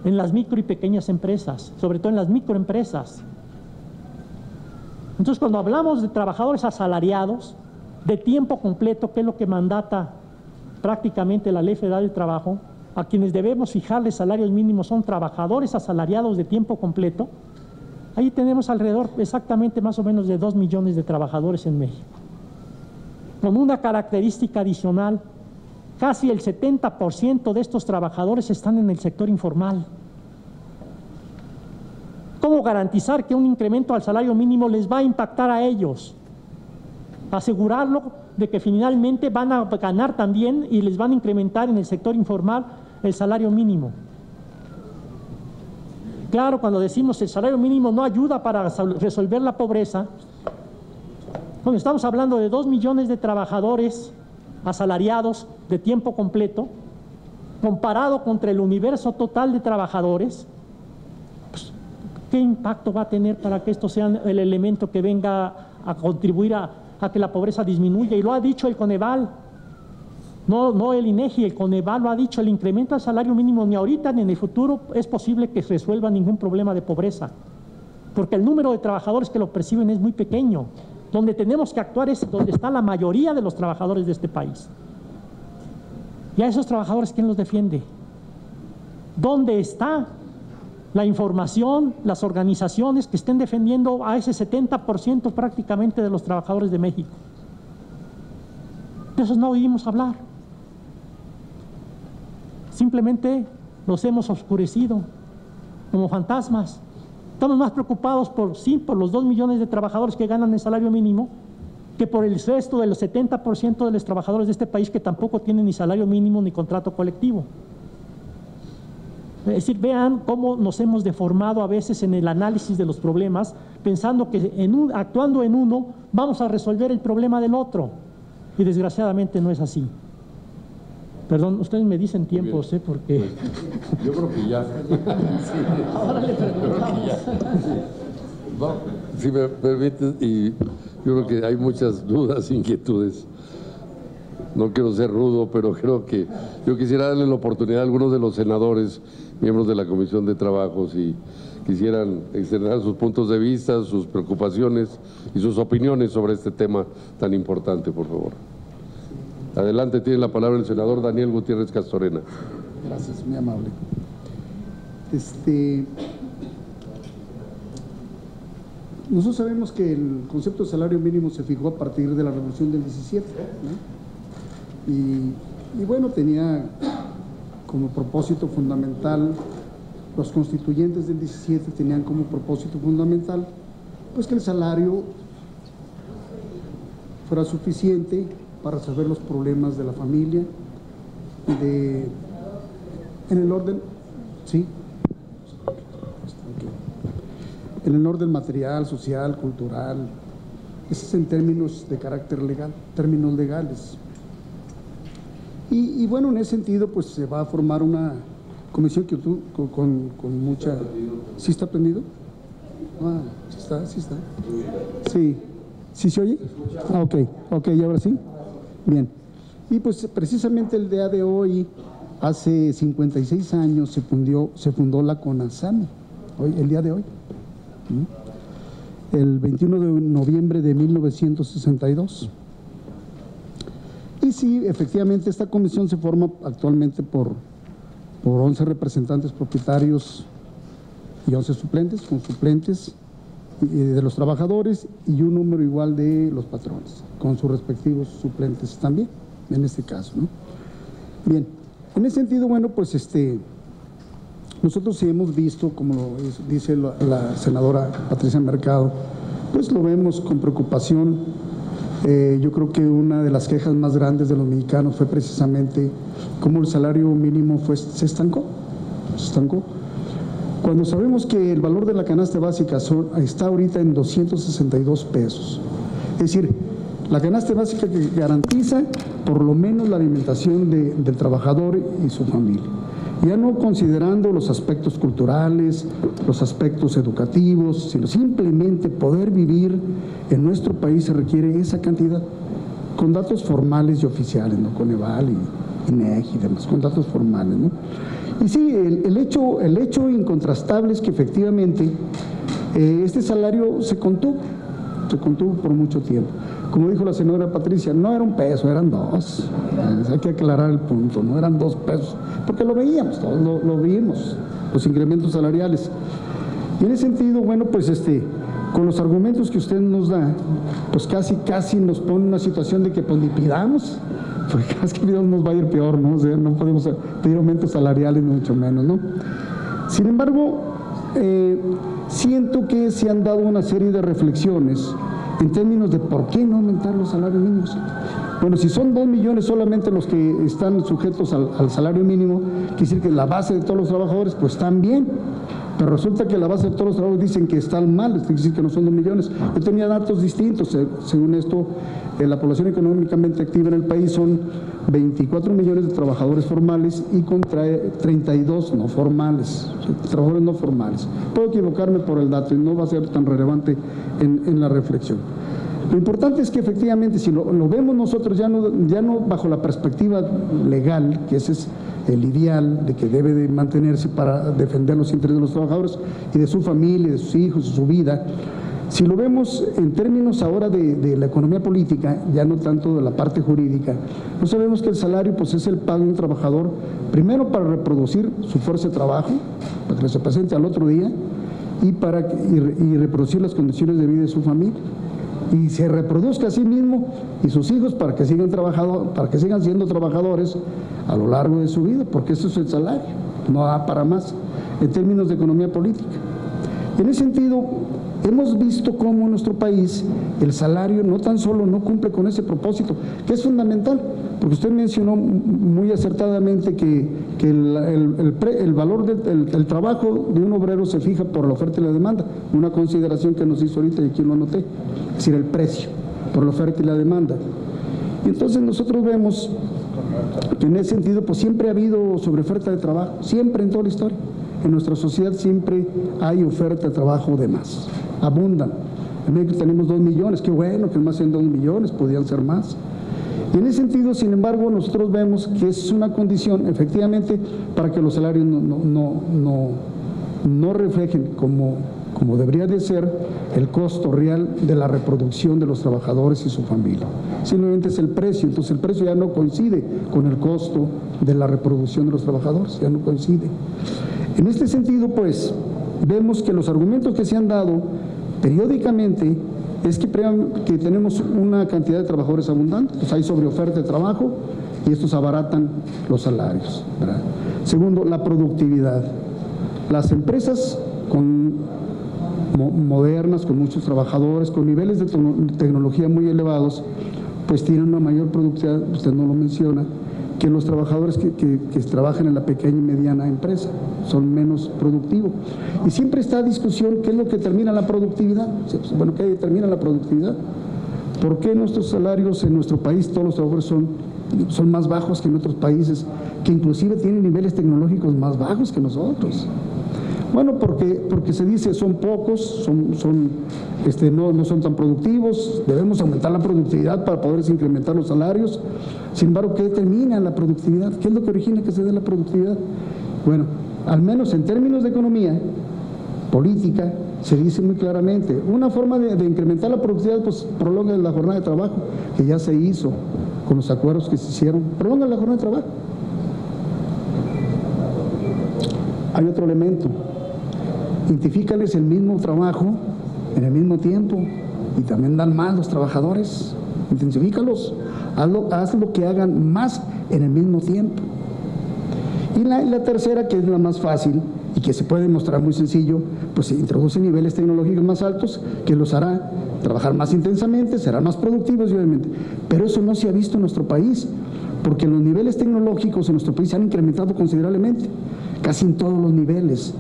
en las micro y pequeñas empresas, sobre todo en las microempresas. Entonces, cuando hablamos de trabajadores asalariados de tiempo completo, que es lo que mandata prácticamente la Ley Federal del Trabajo, a quienes debemos fijarles salarios mínimos son trabajadores asalariados de tiempo completo. Ahí tenemos alrededor exactamente más o menos de 2 millones de trabajadores en México. Con una característica adicional, casi el 70% de estos trabajadores están en el sector informal. ¿Cómo garantizar que un incremento al salario mínimo les va a impactar a ellos? Asegurarlo de que finalmente van a ganar también y les van a incrementar en el sector informal el salario mínimo. Claro, cuando decimos el salario mínimo no ayuda para resolver la pobreza, cuando estamos hablando de 2 millones de trabajadores asalariados de tiempo completo, comparado contra el universo total de trabajadores, pues, ¿qué impacto va a tener para que esto sea el elemento que venga a contribuir a que la pobreza disminuya? Y lo ha dicho el Coneval, no el INEGI, el Coneval lo ha dicho, el incremento al salario mínimo ni ahorita ni en el futuro es posible que resuelva ningún problema de pobreza, porque el número de trabajadores que lo perciben es muy pequeño. Donde tenemos que actuar es donde está la mayoría de los trabajadores de este país. Y a esos trabajadores, ¿quién los defiende? ¿Dónde está la información, las organizaciones que estén defendiendo a ese 70% prácticamente de los trabajadores de México? De esos no oímos hablar. Simplemente los hemos oscurecido como fantasmas. Estamos más preocupados por los 2 millones de trabajadores que ganan el salario mínimo que por el resto de los 70% de los trabajadores de este país que tampoco tienen ni salario mínimo ni contrato colectivo. Es decir, vean cómo nos hemos deformado a veces en el análisis de los problemas, pensando que actuando en uno vamos a resolver el problema del otro. Y desgraciadamente no es así. Perdón, ustedes me dicen tiempos, porque... Yo creo que ya. Ahora le preguntamos. Si me permites, y yo creo que hay muchas dudas, inquietudes. No quiero ser rudo, pero creo que yo quisiera darle la oportunidad a algunos de los senadores, miembros de la Comisión de Trabajo, si quisieran externar sus puntos de vista, sus preocupaciones y sus opiniones sobre este tema tan importante, por favor. Adelante, tiene la palabra el senador Daniel Gutiérrez Castorena. Gracias, muy amable. Nosotros sabemos que el concepto de salario mínimo se fijó a partir de la Revolución del 17, ¿no? Y bueno, tenía como propósito fundamental, los constituyentes del 17 tenían como propósito fundamental, pues que el salario fuera suficiente para resolver los problemas de la familia, en el orden, ¿sí? En el orden material, social, cultural, eso es en términos de carácter legal, términos legales. Y bueno, en ese sentido, pues se va a formar una comisión que tú, con mucha... ¿Sí está prendido? Ah, sí está. Sí. ¿Sí se oye? Ah, ok, ¿y ahora sí? Bien. Y pues precisamente el día de hoy, hace 56 años, se fundó la CONASAMI, el día de hoy. El 21 de noviembre de 1962. Y sí, efectivamente, esta comisión se forma actualmente por 11 representantes propietarios y 11 suplentes, con suplentes de los trabajadores y un número igual de los patrones, con sus respectivos suplentes también, en este caso, ¿no? Bien, en ese sentido, bueno, pues nosotros sí hemos visto, como dice la senadora Patricia Mercado, pues lo vemos con preocupación. Yo creo que una de las quejas más grandes de los mexicanos fue precisamente cómo el salario mínimo se estancó. Cuando sabemos que el valor de la canasta básica está ahorita en 262 pesos. Es decir, la canasta básica que garantiza por lo menos la alimentación del trabajador y su familia. Ya no considerando los aspectos culturales, los aspectos educativos, sino simplemente poder vivir en nuestro país se requiere esa cantidad, con datos formales y oficiales, ¿no? Coneval y INEGI y demás, con datos formales, ¿no? Y sí, el hecho incontrastable es que efectivamente este salario se contuvo por mucho tiempo. Como dijo la señora Patricia, no era 1 peso, eran 2. Hay que aclarar el punto, no eran 2 pesos, porque lo veíamos, todos lo vimos, los incrementos salariales. Y en ese sentido, bueno, pues con los argumentos que usted nos da, pues casi nos pone en una situación de que pues ni pidamos, porque casi que nos va a ir peor, ¿no? O sea, no podemos pedir aumentos salariales, ni mucho menos, ¿no? Sin embargo, siento que se han dado una serie de reflexiones en términos de por qué no aumentar los salarios mínimos. Bueno, si son 2 millones solamente los que están sujetos al salario mínimo, quiere decir que la base de todos los trabajadores pues están bien, pero resulta que la base de todos los trabajadores dicen que están mal, quiere decir que no son 2 millones. Yo tenía datos distintos, según esto, la población económicamente activa en el país son 24 millones de trabajadores formales y contra 32 no formales, trabajadores no formales. Puedo equivocarme por el dato y no va a ser tan relevante en la reflexión. Lo importante es que efectivamente, si lo vemos nosotros ya no bajo la perspectiva legal, que ese es el ideal de que debe de mantenerse para defender los intereses de los trabajadores y de su familia, de sus hijos, de su vida. Si lo vemos en términos ahora de la economía política, ya no tanto de la parte jurídica, no sabemos que el salario pues es el pago de un trabajador, primero para reproducir su fuerza de trabajo, para que se presente al otro día, y reproducir las condiciones de vida de su familia. Y se reproduzca a sí mismo y sus hijos para que sigan siendo trabajadores a lo largo de su vida, porque eso es el salario, no da para más en términos de economía política. En ese sentido, hemos visto cómo en nuestro país el salario no tan solo no cumple con ese propósito, que es fundamental, porque usted mencionó muy acertadamente que el valor del trabajo de un obrero se fija por la oferta y la demanda, una consideración que nos hizo ahorita y aquí lo anoté, es decir, el precio por la oferta y la demanda. Y entonces nosotros vemos que en ese sentido pues siempre ha habido sobreoferta de trabajo, siempre en toda la historia. En nuestra sociedad siempre hay oferta de trabajo de más, abundan. En México tenemos 2 millones, qué bueno que más sean 2 millones, podían ser más. Y en ese sentido, sin embargo, nosotros vemos que es una condición, efectivamente, para que los salarios no reflejen como debería de ser el costo real de la reproducción de los trabajadores y su familia. Simplemente es el precio, entonces el precio ya no coincide con el costo de la reproducción de los trabajadores, ya no coincide. En este sentido, pues, vemos que los argumentos que se han dado periódicamente es que tenemos una cantidad de trabajadores abundantes, pues hay sobreoferta de trabajo y estos abaratan los salarios, ¿verdad? Segundo, la productividad. Las empresas modernas, con muchos trabajadores, con niveles de tecnología muy elevados, pues tienen una mayor productividad, usted no lo menciona, que los trabajadores que trabajan en la pequeña y mediana empresa, son menos productivos. Y siempre está discusión, ¿qué es lo que determina la productividad? Bueno, ¿qué determina la productividad? ¿Por qué nuestros salarios en nuestro país, todos los trabajadores son más bajos que en otros países, que inclusive tienen niveles tecnológicos más bajos que nosotros? Bueno, porque se dice son pocos, no son tan productivos, debemos aumentar la productividad para poder incrementar los salarios. Sin embargo, ¿qué determina la productividad? ¿Qué es lo que origina que se dé la productividad? Bueno, al menos en términos de economía política, se dice muy claramente, una forma de incrementar la productividad, pues prolonga la jornada de trabajo, que ya se hizo con los acuerdos que se hicieron, prolonga la jornada de trabajo. Hay otro elemento, identifícales el mismo trabajo en el mismo tiempo y también dan más los trabajadores, intensifícalos, haz lo que hagan más en el mismo tiempo. Y la tercera, que es la más fácil y que se puede demostrar muy sencillo, pues se introduce niveles tecnológicos más altos que los hará trabajar más intensamente, serán más productivos obviamente, pero eso no se ha visto en nuestro país, porque los niveles tecnológicos en nuestro país se han incrementado considerablemente, casi en todos los niveles.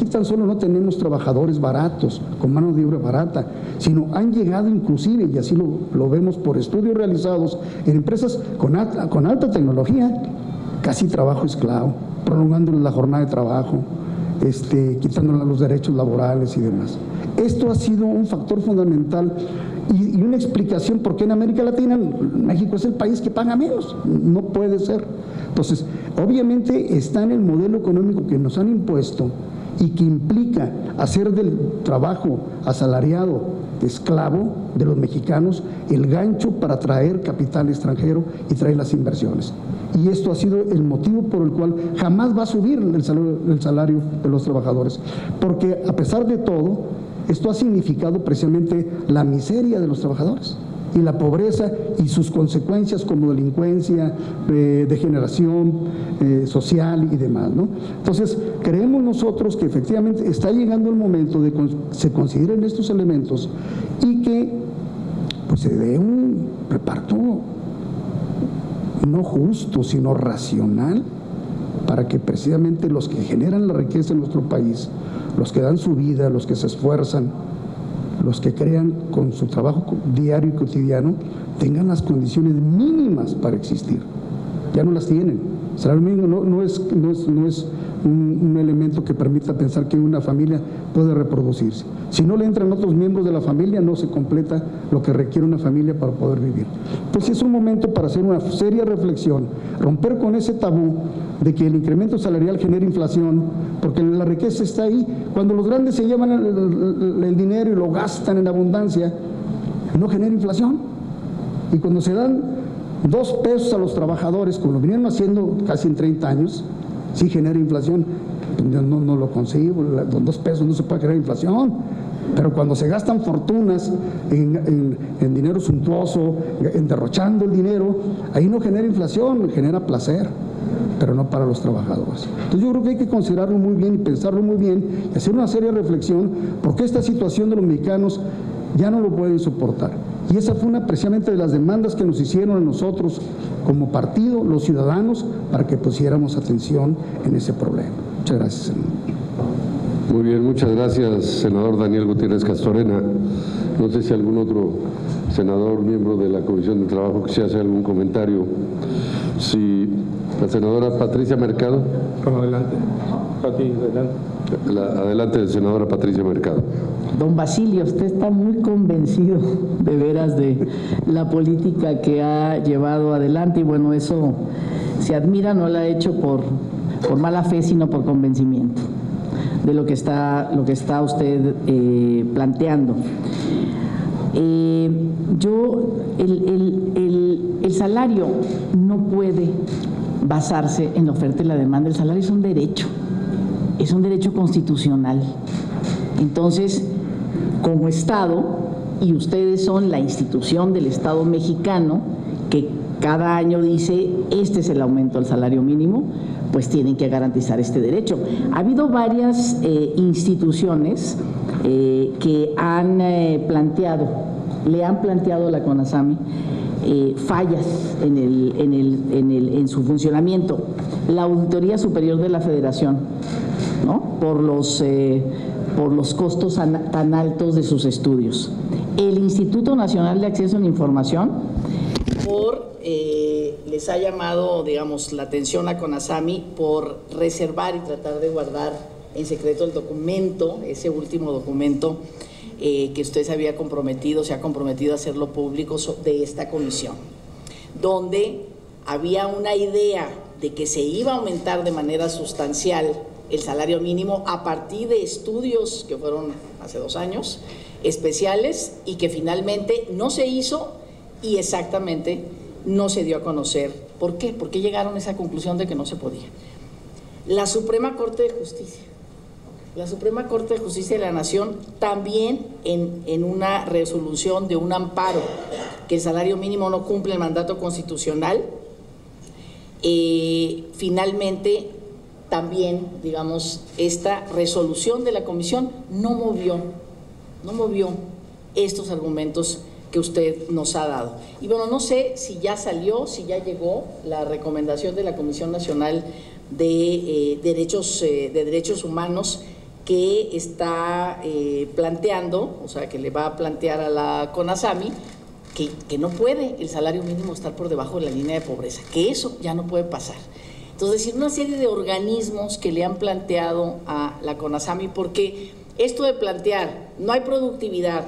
aquí tan solo no tenemos trabajadores baratos, con mano de obra barata, sino han llegado inclusive, y así lo vemos por estudios realizados en empresas con alta tecnología, casi trabajo esclavo, prolongándoles la jornada de trabajo, quitándoles los derechos laborales y demás. Esto ha sido un factor fundamental y una explicación por qué en América Latina México es el país que paga menos. No puede ser. Entonces, obviamente está en el modelo económico que nos han impuesto y que implica hacer del trabajo asalariado esclavo de los mexicanos el gancho para traer capital extranjero y traer las inversiones. Y esto ha sido el motivo por el cual jamás va a subir el salario de los trabajadores, porque a pesar de todo, esto ha significado precisamente la miseria de los trabajadores y la pobreza y sus consecuencias como delincuencia, degeneración social y demás, ¿no? Entonces, creemos nosotros que efectivamente está llegando el momento de que se consideren estos elementos y que pues, se dé un reparto no justo, sino racional, para que precisamente los que generan la riqueza en nuestro país, los que dan su vida, los que se esfuerzan, los que crean con su trabajo diario y cotidiano, tengan las condiciones mínimas para existir. Ya no las tienen. El salario mínimo no es un elemento que permita pensar que una familia puede reproducirse. Si no le entran otros miembros de la familia, no se completa lo que requiere una familia para poder vivir. Pues es un momento para hacer una seria reflexión, romper con ese tabú de que el incremento salarial genera inflación, porque la riqueza está ahí. Cuando los grandes se llevan el dinero y lo gastan en abundancia, no genera inflación. Y cuando se dan 2 pesos a los trabajadores, como lo vinieron haciendo casi en 30 años, sí genera inflación. No lo consigo, con 2 pesos no se puede generar inflación. Pero cuando se gastan fortunas en dinero suntuoso, en derrochando el dinero, ahí no genera inflación, genera placer, pero no para los trabajadores. Entonces yo creo que hay que considerarlo muy bien y pensarlo muy bien y hacer una seria reflexión, porque esta situación de los mexicanos ya no lo pueden soportar. Y esa fue una precisamente de las demandas que nos hicieron a nosotros como partido, los ciudadanos, para que pusiéramos atención en ese problema. Muchas gracias, senador. Muy bien, muchas gracias, senador Daniel Gutiérrez Castorena. No sé si algún otro senador, miembro de la Comisión de Trabajo, quisiera hacer algún comentario. Si la senadora Patricia Mercado. Adelante. Adelante, senadora Patricia Mercado. Don Basilio, usted está muy convencido de veras de la política que ha llevado adelante y bueno, eso se admira, no la ha hecho por mala fe, sino por convencimiento de lo que está usted planteando. El salario no puede basarse en la oferta y la demanda. El salario es un derecho constitucional. Entonces, como Estado, y ustedes son la institución del Estado mexicano, que cada año dice, este es el aumento al salario mínimo, pues tienen que garantizar este derecho. Ha habido varias instituciones que han le han planteado a la CONASAMI fallas en su funcionamiento. La Auditoría Superior de la Federación, ¿no? Por los costos tan altos de sus estudios. El Instituto Nacional de Acceso a la Información les ha llamado, digamos, la atención a CONASAMI por reservar y tratar de guardar en secreto el documento, ese último documento que usted se ha comprometido a hacerlo público de esta comisión, donde había una idea de que se iba a aumentar de manera sustancial el salario mínimo a partir de estudios que fueron hace 2 años, especiales, y que finalmente no se hizo y exactamente no se dio a conocer. ¿Por qué? ¿Por qué llegaron a esa conclusión de que no se podía? La Suprema Corte de Justicia de la Nación, también en una resolución de un amparo que el salario mínimo no cumple el mandato constitucional, finalmente también, digamos, esta resolución de la comisión no movió estos argumentos que usted nos ha dado. Y bueno, no sé si ya salió, si ya llegó la recomendación de la Comisión Nacional de Derechos Humanos, que está planteando, o sea, que le va a plantear a la CONASAMI que no puede el salario mínimo estar por debajo de la línea de pobreza, que eso ya no puede pasar. Entonces, decir, una serie de organismos que le han planteado a la CONASAMI, porque esto de plantear no hay productividad,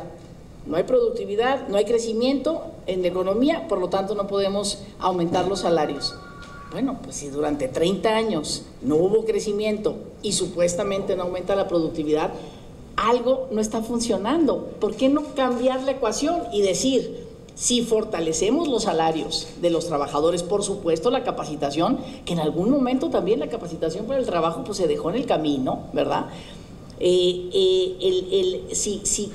no hay crecimiento en la economía, por lo tanto no podemos aumentar los salarios. Bueno, pues si durante 30 años no hubo crecimiento y supuestamente no aumenta la productividad, algo no está funcionando. ¿Por qué no cambiar la ecuación y decir, si fortalecemos los salarios de los trabajadores, por supuesto la capacitación, que en algún momento también la capacitación para el trabajo pues se dejó en el camino, ¿verdad? Si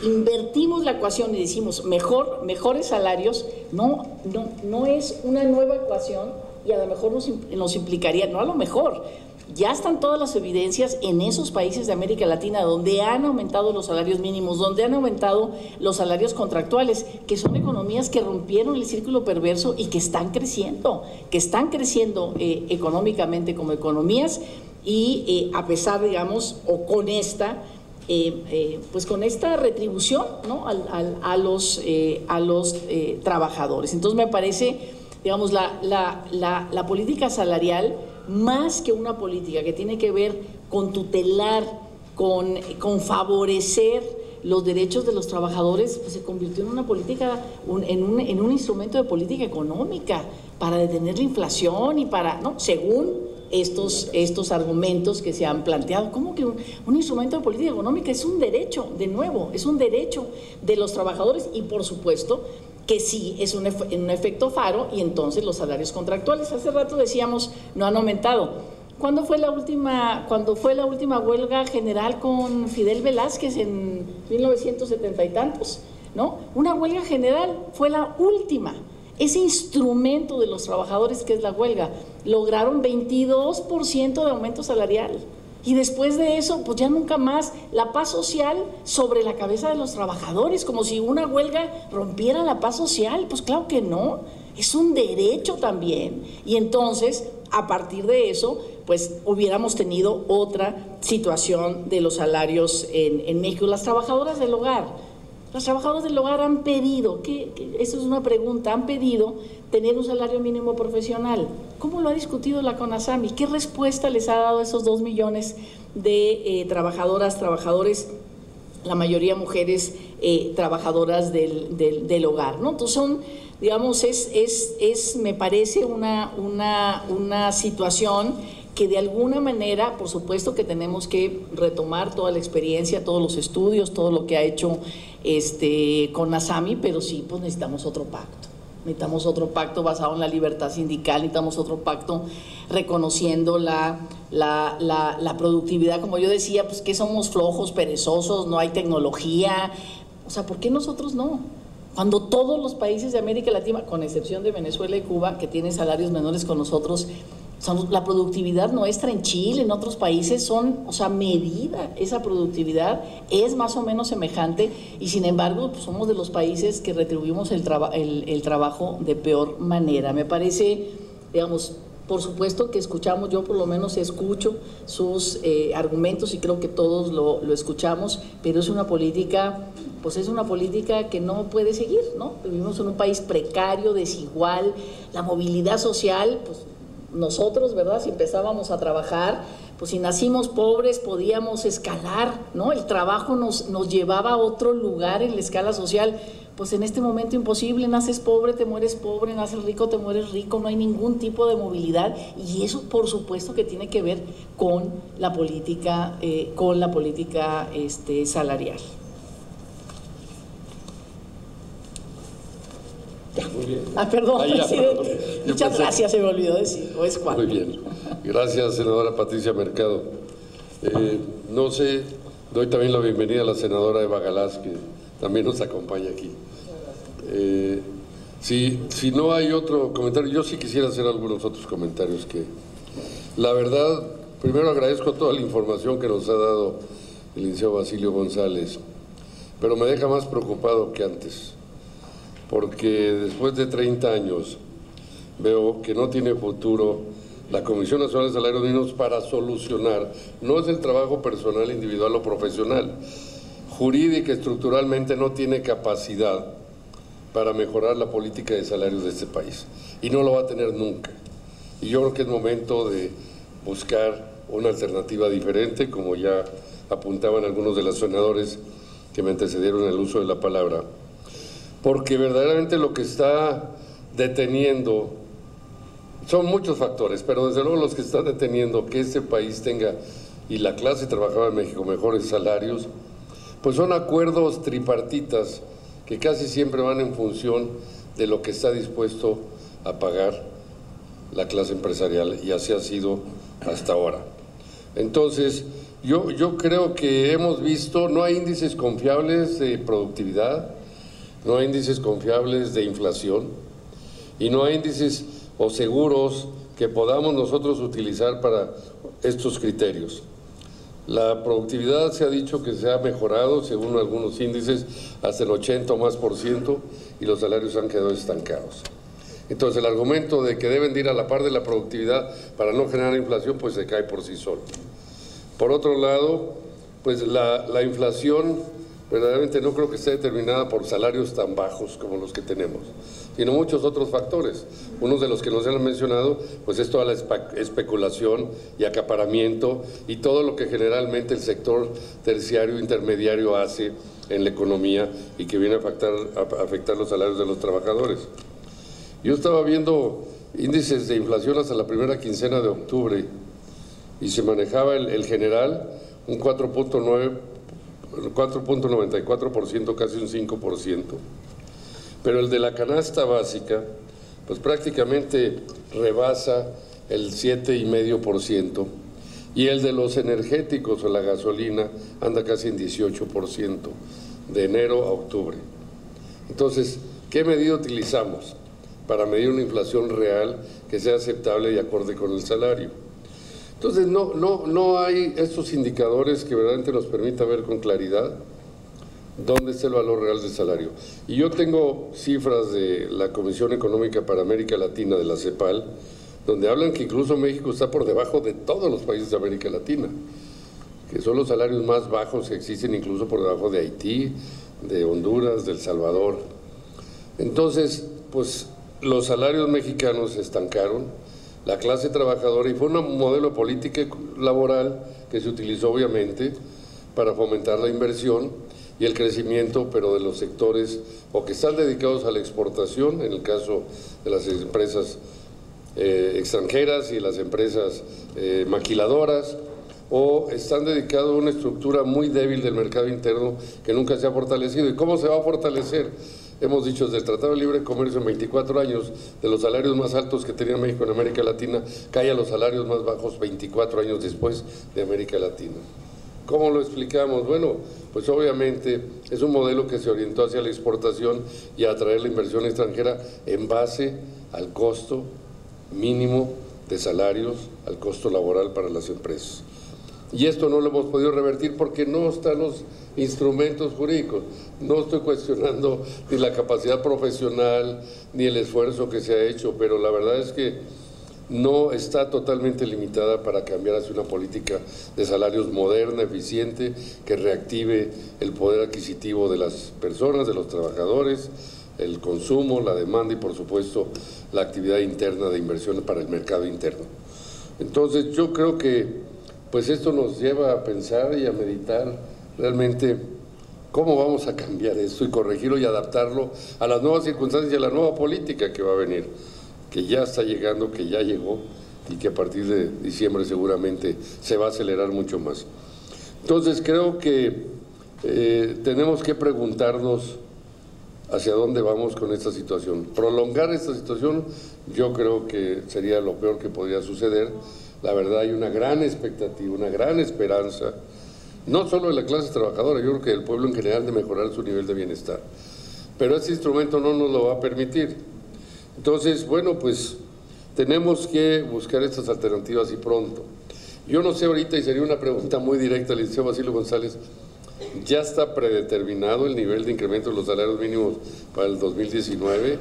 invertimos la ecuación y decimos mejores salarios, no es una nueva ecuación y a lo mejor nos implicaría, no a lo mejor, ya están todas las evidencias en esos países de América Latina donde han aumentado los salarios mínimos, donde han aumentado los salarios contractuales, que son economías que rompieron el círculo perverso y que están creciendo económicamente como economías y a pesar, digamos, o con esta pues con esta retribución, ¿no? a los trabajadores. Entonces me parece, digamos, la política salarial, más que una política que tiene que ver con tutelar, con favorecer los derechos de los trabajadores, pues se convirtió en una política, en un instrumento de política económica para detener la inflación y para, ¿no? Según estos argumentos que se han planteado. ¿Cómo que un instrumento de política económica? Es un derecho, de nuevo, es un derecho de los trabajadores y por supuesto que sí es un efecto faro y entonces los salarios contractuales, hace rato decíamos, no han aumentado. ¿Cuándo fue la última huelga general con Fidel Velázquez en 1970 y tantos? ¿No? Una huelga general fue la última. Ese instrumento de los trabajadores que es la huelga, lograron 22% de aumento salarial. Y después de eso, pues ya nunca más, la paz social sobre la cabeza de los trabajadores, como si una huelga rompiera la paz social. Pues claro que no, es un derecho también. Y entonces, a partir de eso, pues hubiéramos tenido otra situación de los salarios en México. Las trabajadoras del hogar han pedido, eso es una pregunta, han pedido tener un salario mínimo profesional. ¿Cómo lo ha discutido la CONASAMI? ¿Qué respuesta les ha dado a esos 2 millones de trabajadores, la mayoría mujeres trabajadoras del hogar, ¿no? Entonces son, digamos, me parece una situación que de alguna manera, por supuesto que tenemos que retomar toda la experiencia, todos los estudios, todo lo que ha hecho CONASAMI, pero sí, pues necesitamos otro pacto. Necesitamos otro pacto basado en la libertad sindical, necesitamos otro pacto reconociendo la productividad. Como yo decía, pues que somos flojos, perezosos, no hay tecnología. O sea, ¿por qué nosotros no? Cuando todos los países de América Latina, con excepción de Venezuela y Cuba, que tienen salarios menores con nosotros, la productividad nuestra en Chile, en otros países medida, esa productividad es más o menos semejante y sin embargo pues somos de los países que retribuimos el trabajo de peor manera. Me parece, digamos, por supuesto que escuchamos, yo por lo menos escucho sus argumentos y creo que todos lo escuchamos, pero es una política, que no puede seguir, ¿no? Vivimos en un país precario, desigual, la movilidad social, pues nosotros, ¿verdad? Si empezábamos a trabajar, pues si nacimos pobres podíamos escalar, ¿no? El trabajo nos llevaba a otro lugar en la escala social. Pues en este momento imposible, naces pobre, te mueres pobre, naces rico, te mueres rico, no hay ningún tipo de movilidad y eso por supuesto que tiene que ver con la política, salarial. Muy bien. Perdón, presidente. Muchas gracias, se me olvidó decir. Muy bien. Gracias, senadora Patricia Mercado. No sé, doy también la bienvenida a la senadora Eva Galaz, que también nos acompaña aquí. Si no hay otro comentario, yo sí quisiera hacer algunos otros comentarios que, la verdad, primero agradezco toda la información que nos ha dado el licenciado Basilio González, pero me deja más preocupado que antes, porque después de 30 años veo que no tiene futuro la Comisión Nacional de Salarios Mínimos para solucionar, no es el trabajo personal, individual o profesional, jurídica, estructuralmente no tiene capacidad para mejorar la política de salarios de este país y no lo va a tener nunca. Y yo creo que es momento de buscar una alternativa diferente, como ya apuntaban algunos de los senadores que me antecedieron en el uso de la palabra, porque verdaderamente lo que está deteniendo son muchos factores, pero desde luego los que están deteniendo que este país tenga, y la clase trabajadora de México, mejores salarios, pues son acuerdos tripartitas que casi siempre van en función de lo que está dispuesto a pagar la clase empresarial, y así ha sido hasta ahora. Entonces, yo creo que hemos visto, no hay índices confiables de productividad, no hay índices confiables de inflación y no hay índices o seguros que podamos nosotros utilizar para estos criterios. La productividad se ha dicho que se ha mejorado, según algunos índices, hasta el 80% o más y los salarios han quedado estancados. Entonces, el argumento de que deben de ir a la par de la productividad para no generar inflación, pues se cae por sí solo. Por otro lado, pues la inflación verdaderamente no creo que esté determinada por salarios tan bajos como los que tenemos, sino muchos otros factores. Uno de los que no se han mencionado, pues es toda la especulación y acaparamiento y todo lo que generalmente el sector terciario intermediario hace en la economía y que viene a afectar los salarios de los trabajadores. Yo estaba viendo índices de inflación hasta la primera quincena de octubre y se manejaba el general un 4.94%, casi un 5%, pero el de la canasta básica, pues prácticamente rebasa el 7,5%, y el de los energéticos o la gasolina anda casi en 18%, de enero a octubre. Entonces, ¿qué medida utilizamos para medir una inflación real que sea aceptable y acorde con el salario? Entonces, no hay estos indicadores que verdaderamente nos permita ver con claridad dónde está el valor real del salario. Y yo tengo cifras de la Comisión Económica para América Latina, de la CEPAL, donde hablan que incluso México está por debajo de todos los países de América Latina, que son los salarios más bajos que existen, incluso por debajo de Haití, de Honduras, de El Salvador. Entonces, pues los salarios mexicanos se estancaron, la clase trabajadora, y fue un modelo político laboral que se utilizó obviamente para fomentar la inversión y el crecimiento, pero de los sectores o que están dedicados a la exportación, en el caso de las empresas extranjeras y las empresas maquiladoras, o están dedicados a una estructura muy débil del mercado interno que nunca se ha fortalecido. ¿Y cómo se va a fortalecer? Hemos dicho desde el Tratado de Libre Comercio en 24 años, de los salarios más altos que tenía México en América Latina, cae a los salarios más bajos 24 años después de América Latina. ¿Cómo lo explicamos? Bueno, pues obviamente es un modelo que se orientó hacia la exportación y a atraer la inversión extranjera en base al costo mínimo de salarios, al costo laboral para las empresas. Y esto no lo hemos podido revertir porque no están los instrumentos jurídicos. No estoy cuestionando ni la capacidad profesional ni el esfuerzo que se ha hecho, pero la verdad es que no está totalmente limitada para cambiar hacia una política de salarios moderna, eficiente, que reactive el poder adquisitivo de las personas, de los trabajadores, el consumo, la demanda y por supuesto la actividad interna de inversión para el mercado interno. Entonces yo creo que pues esto nos lleva a pensar y a meditar realmente cómo vamos a cambiar esto y corregirlo y adaptarlo a las nuevas circunstancias y a la nueva política que va a venir, que ya está llegando, que ya llegó y que a partir de diciembre seguramente se va a acelerar mucho más. Entonces creo que tenemos que preguntarnos hacia dónde vamos con esta situación. Prolongar esta situación yo creo que sería lo peor que podría suceder. La verdad hay una gran expectativa, una gran esperanza, no solo de la clase trabajadora, yo creo que del pueblo en general, de mejorar su nivel de bienestar. Pero este instrumento no nos lo va a permitir. Entonces, bueno, pues tenemos que buscar estas alternativas y pronto. Yo no sé ahorita, y sería una pregunta muy directa al licenciado Basilio González, ¿ya está predeterminado el nivel de incremento de los salarios mínimos para el 2019?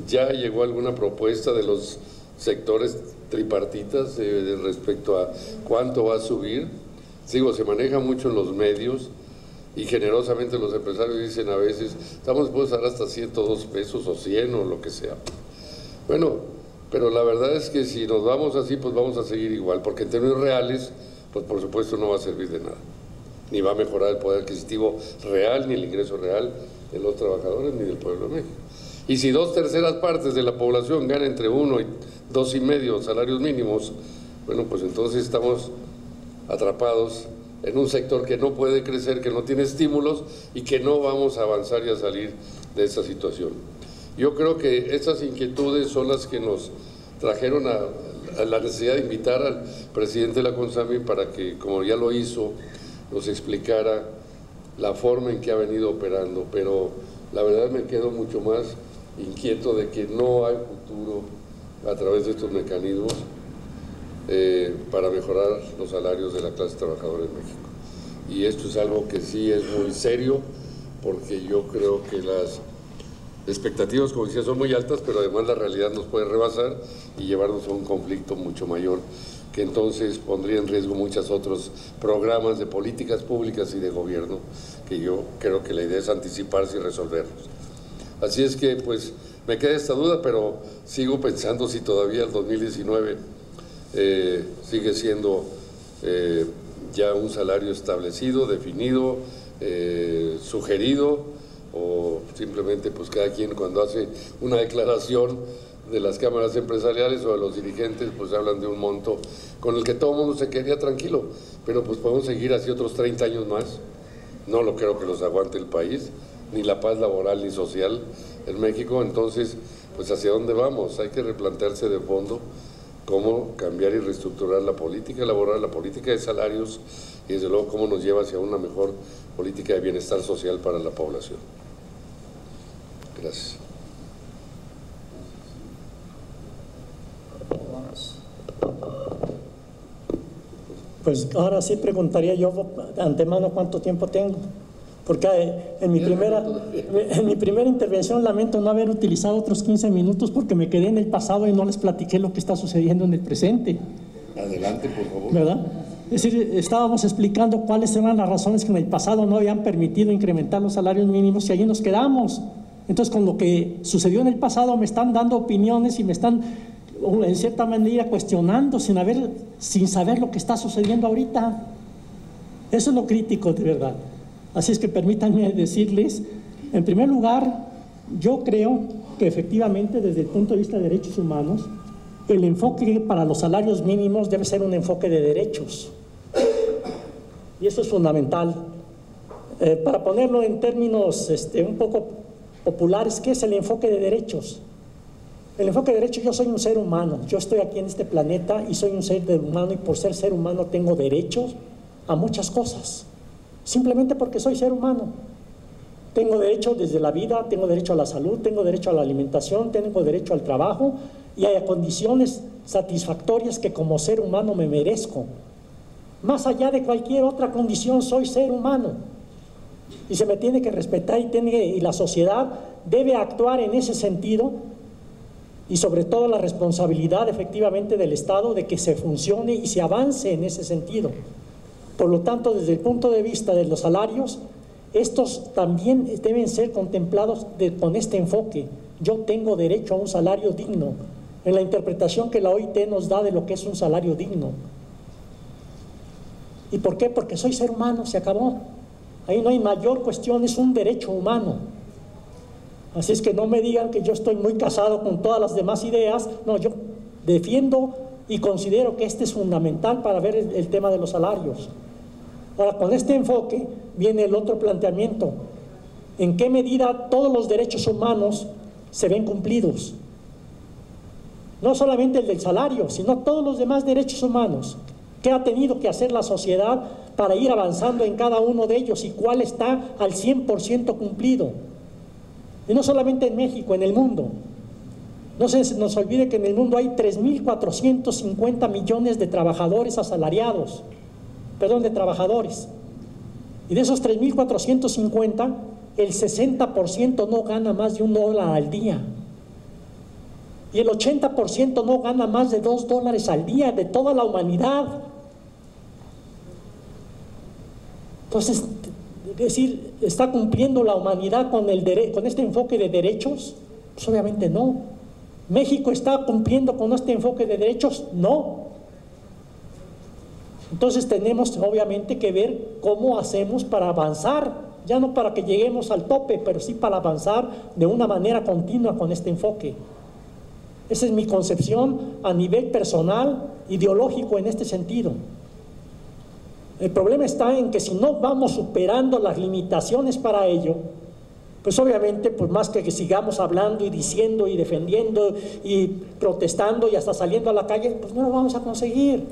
¿Ya llegó alguna propuesta de los sectores tripartitas respecto a cuánto va a subir. Digo, se maneja mucho en los medios y generosamente los empresarios dicen a veces, estamos dispuestos a dar hasta 102 pesos o 100 o lo que sea. Bueno, pero la verdad es que si nos vamos así, pues vamos a seguir igual, porque en términos reales, pues por supuesto no va a servir de nada. Ni va a mejorar el poder adquisitivo real, ni el ingreso real de los trabajadores, ni del pueblo de México. Y si 2/3 partes de la población gana entre 1 y 2,5 salarios mínimos, bueno, pues entonces estamos atrapados en un sector que no puede crecer, que no tiene estímulos y que no vamos a avanzar y a salir de esta situación. Yo creo que estas inquietudes son las que nos trajeron a la necesidad de invitar al presidente de la CONSAMI para que, como ya lo hizo, nos explicara la forma en que ha venido operando, pero la verdad me quedo mucho más inquieto de que no hay futuro a través de estos mecanismos para mejorar los salarios de la clase trabajadora en México. Y esto es algo que sí es muy serio, porque yo creo que las expectativas, como decía, son muy altas, pero además la realidad nos puede rebasar y llevarnos a un conflicto mucho mayor, que entonces pondría en riesgo muchos otros programas de políticas públicas y de gobierno, que yo creo que la idea es anticiparse y resolverlos. Así es que, pues, me queda esta duda, pero sigo pensando si todavía el 2019 sigue siendo ya un salario establecido, definido, sugerido, o simplemente pues cada quien cuando hace una declaración de las cámaras empresariales o de los dirigentes pues hablan de un monto con el que todo el mundo se quedaría tranquilo, pero pues podemos seguir así otros 30 años más. No lo creo que los aguante el país, ni la paz laboral ni social en México. Entonces, pues ¿hacia dónde vamos? Hay que replantearse de fondo cómo cambiar y reestructurar la política laboral, la política de salarios y desde luego cómo nos lleva hacia una mejor política de bienestar social para la población. Gracias. Pues ahora sí preguntaría yo de antemano cuánto tiempo tengo, porque en mi primera intervención lamento no haber utilizado otros 15 minutos porque me quedé en el pasado y no les platiqué lo que está sucediendo en el presente. Adelante, por favor. ¿Verdad? Es decir, estábamos explicando cuáles eran las razones que en el pasado no habían permitido incrementar los salarios mínimos y allí nos quedamos. Entonces, con lo que sucedió en el pasado me están dando opiniones y me están, en cierta manera, cuestionando sin saber lo que está sucediendo ahorita. Eso es lo crítico, de verdad. Así es que permítanme decirles, en primer lugar, yo creo que efectivamente, desde el punto de vista de derechos humanos, el enfoque para los salarios mínimos debe ser un enfoque de derechos. Y eso es fundamental. Para ponerlo en términos un poco populares, ¿qué es el enfoque de derechos? El enfoque de derechos, yo soy un ser humano, yo estoy aquí en este planeta y soy un ser humano, y por ser humano tengo derechos a muchas cosas, simplemente porque soy ser humano. Tengo derecho desde la vida, tengo derecho a la salud, tengo derecho a la alimentación, tengo derecho al trabajo y a condiciones satisfactorias que como ser humano me merezco. Más allá de cualquier otra condición, soy ser humano y se me tiene que respetar y la sociedad debe actuar en ese sentido, y sobre todo la responsabilidad efectivamente del Estado de que se funcione y se avance en ese sentido. Por lo tanto, desde el punto de vista de los salarios, estos también deben ser contemplados con este enfoque. Yo tengo derecho a un salario digno, en la interpretación que la OIT nos da de lo que es un salario digno. ¿Y por qué? Porque soy ser humano, se acabó. Ahí no hay mayor cuestión, es un derecho humano. Así es que no me digan que yo estoy muy casado con todas las demás ideas. No, yo defiendo y considero que este es fundamental para ver el tema de los salarios. Ahora, con este enfoque viene el otro planteamiento. ¿En qué medida todos los derechos humanos se ven cumplidos? No solamente el del salario, sino todos los demás derechos humanos. ¿Qué ha tenido que hacer la sociedad para ir avanzando en cada uno de ellos y cuál está al 100% cumplido? Y no solamente en México, en el mundo. No se nos olvide que en el mundo hay 3.450 millones de trabajadores asalariados, de trabajadores. Y de esos 3.450, el 60% no gana más de $1 al día. Y el 80% no gana más de $2 al día de toda la humanidad. Entonces, es decir, ¿está cumpliendo la humanidad con este enfoque de derechos? Pues obviamente no. ¿México está cumpliendo con este enfoque de derechos? No. Entonces tenemos obviamente que ver cómo hacemos para avanzar, ya no para que lleguemos al tope, pero sí para avanzar de una manera continua con este enfoque. Esa es mi concepción a nivel personal, ideológico en este sentido. El problema está en que si no vamos superando las limitaciones para ello, pues obviamente, pues más que sigamos hablando y diciendo y defendiendo y protestando y hasta saliendo a la calle, pues no lo vamos a conseguir.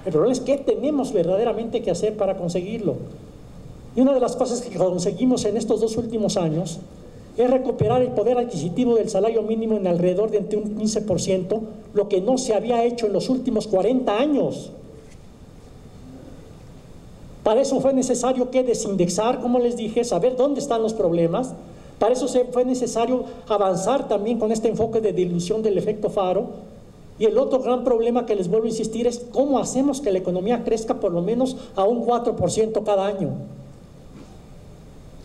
El problema es qué tenemos verdaderamente que hacer para conseguirlo. Y una de las cosas que conseguimos en estos 2 últimos años es recuperar el poder adquisitivo del salario mínimo en alrededor de entre un 15%, lo que no se había hecho en los últimos 40 años. Para eso fue necesario que desindexar, como les dije, saber dónde están los problemas. Para eso fue necesario avanzar también con este enfoque de dilución del efecto Faro. Y el otro gran problema que les vuelvo a insistir es cómo hacemos que la economía crezca por lo menos a un 4% cada año.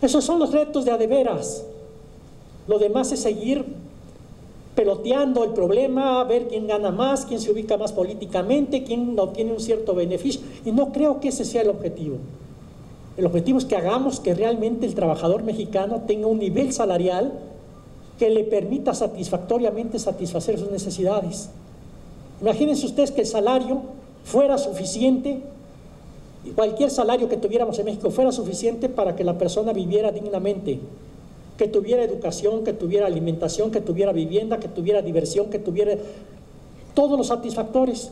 Esos son los retos de a de veras. Lo demás es seguir peloteando el problema, a ver quién gana más, quién se ubica más políticamente, quién obtiene un cierto beneficio. Y no creo que ese sea el objetivo. El objetivo es que hagamos que realmente el trabajador mexicano tenga un nivel salarial que le permita satisfactoriamente satisfacer sus necesidades. Imagínense ustedes que el salario fuera suficiente, cualquier salario que tuviéramos en México fuera suficiente para que la persona viviera dignamente, que tuviera educación, que tuviera alimentación, que tuviera vivienda, que tuviera diversión, que tuviera todos los satisfactores.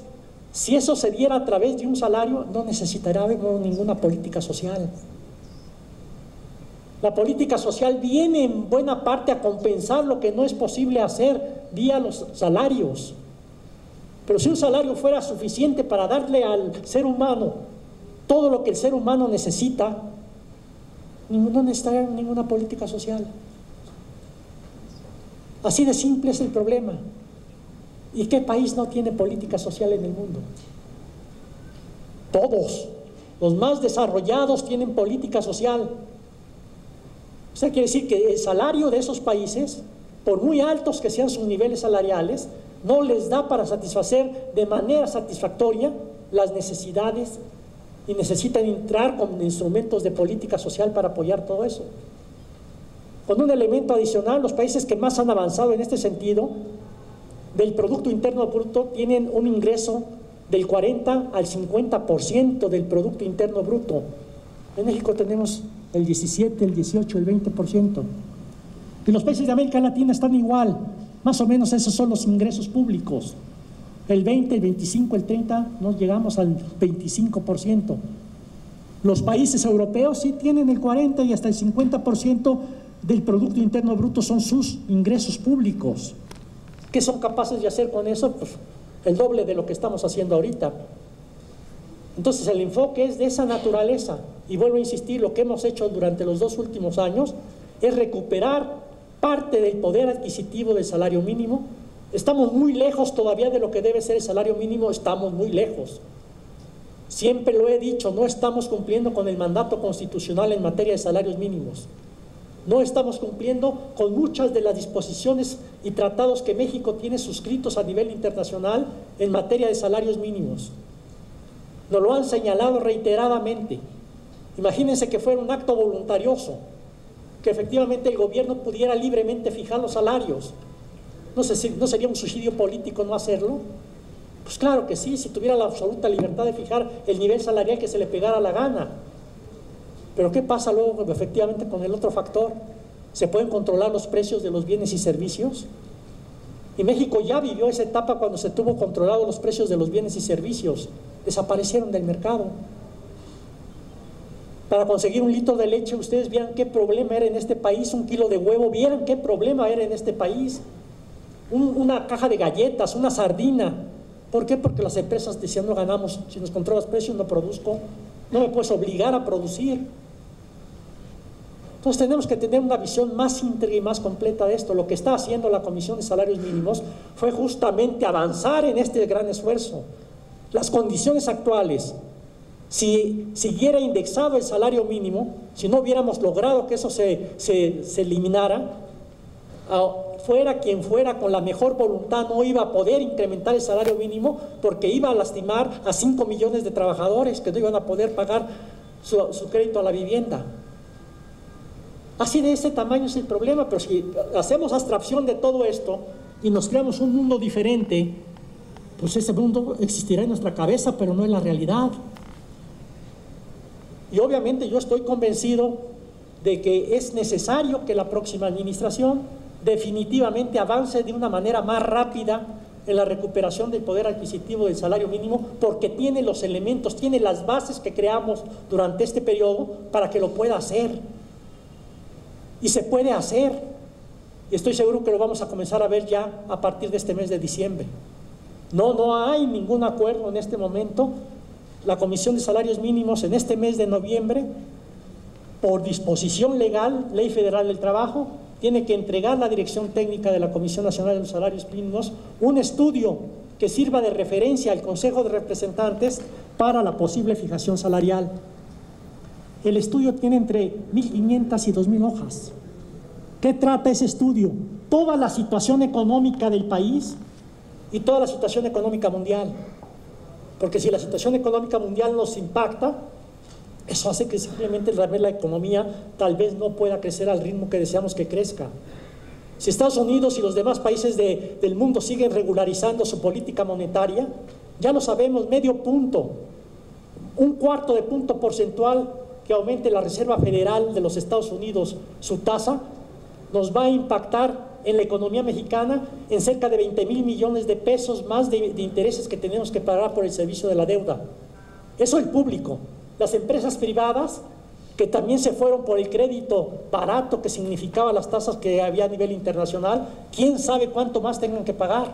Si eso se diera a través de un salario, no necesitaría ninguna política social. La política social viene en buena parte a compensar lo que no es posible hacer vía los salarios. Pero si un salario fuera suficiente para darle al ser humano todo lo que el ser humano necesita, no necesitaría ninguna política social. Así de simple es el problema. ¿Y qué país no tiene política social en el mundo? Todos. Los más desarrollados tienen política social. O sea, quiere decir que el salario de esos países, por muy altos que sean sus niveles salariales, no les da para satisfacer de manera satisfactoria las necesidades y necesitan entrar con instrumentos de política social para apoyar todo eso. Con un elemento adicional, los países que más han avanzado en este sentido, del Producto Interno Bruto, tienen un ingreso del 40 al 50% del Producto Interno Bruto. En México tenemos el 17, el 18, el 20%. Y los países de América Latina están igual. Más o menos esos son los ingresos públicos. El 20, el 25, el 30, nos llegamos al 25%. Los países europeos sí tienen el 40 y hasta el 50% del Producto Interno Bruto son sus ingresos públicos. ¿Qué son capaces de hacer con eso? Pues el doble de lo que estamos haciendo ahorita. Entonces el enfoque es de esa naturaleza. Y vuelvo a insistir, lo que hemos hecho durante los 2 últimos años es recuperar parte del poder adquisitivo del salario mínimo. Estamos muy lejos todavía de lo que debe ser el salario mínimo, estamos muy lejos. Siempre lo he dicho, no estamos cumpliendo con el mandato constitucional en materia de salarios mínimos. No estamos cumpliendo con muchas de las disposiciones y tratados que México tiene suscritos a nivel internacional en materia de salarios mínimos. Nos lo han señalado reiteradamente. Imagínense que fuera un acto voluntarioso, que efectivamente el gobierno pudiera libremente fijar los salarios. ¿No sería un suicidio político no hacerlo? Pues claro que sí, si tuviera la absoluta libertad de fijar el nivel salarial que se le pegara la gana. Pero ¿qué pasa luego efectivamente con el otro factor? ¿Se pueden controlar los precios de los bienes y servicios? Y México ya vivió esa etapa cuando se tuvo controlados los precios de los bienes y servicios. Desaparecieron del mercado. Para conseguir un litro de leche, ustedes vieran qué problema era en este país, un kilo de huevo, vieran qué problema era en este país. Una caja de galletas, una sardina. ¿Por qué? Porque las empresas decían, no ganamos, si nos controlas precios no produzco, no me puedes obligar a producir. Entonces tenemos que tener una visión más íntegra y más completa de esto. Lo que está haciendo la Comisión de Salarios Mínimos fue justamente avanzar en este gran esfuerzo. Las condiciones actuales, si siguiera indexado el salario mínimo, si no hubiéramos logrado que eso se eliminara, fuera quien fuera con la mejor voluntad no iba a poder incrementar el salario mínimo porque iba a lastimar a 5 millones de trabajadores que no iban a poder pagar su crédito a la vivienda. Así de ese tamaño es el problema, pero si hacemos abstracción de todo esto y nos creamos un mundo diferente, pues ese mundo existirá en nuestra cabeza, pero no en la realidad. Y obviamente yo estoy convencido de que es necesario que la próxima administración definitivamente avance de una manera más rápida en la recuperación del poder adquisitivo del salario mínimo, porque tiene los elementos, tiene las bases que creamos durante este periodo para que lo pueda hacer. Y se puede hacer, y estoy seguro que lo vamos a comenzar a ver ya a partir de este mes de diciembre. No hay ningún acuerdo en este momento. La Comisión de Salarios Mínimos en este mes de noviembre, por disposición legal, Ley Federal del Trabajo, tiene que entregar a la Dirección Técnica de la Comisión Nacional de los Salarios Mínimos un estudio que sirva de referencia al Consejo de Representantes para la posible fijación salarial. El estudio tiene entre 1.500 y 2.000 hojas. ¿Qué trata ese estudio? Toda la situación económica del país y toda la situación económica mundial. Porque si la situación económica mundial nos impacta, eso hace que simplemente la economía tal vez no pueda crecer al ritmo que deseamos que crezca. Si Estados Unidos y los demás países del mundo siguen regularizando su política monetaria, ya lo sabemos, medio punto, 1/4 de punto porcentual que aumente la Reserva Federal de los Estados Unidos su tasa, nos va a impactar en la economía mexicana en cerca de 20,000 millones de pesos más de intereses que tenemos que pagar por el servicio de la deuda. Eso el público. Las empresas privadas, que también se fueron por el crédito barato que significaba las tasas que había a nivel internacional, quién sabe cuánto más tengan que pagar.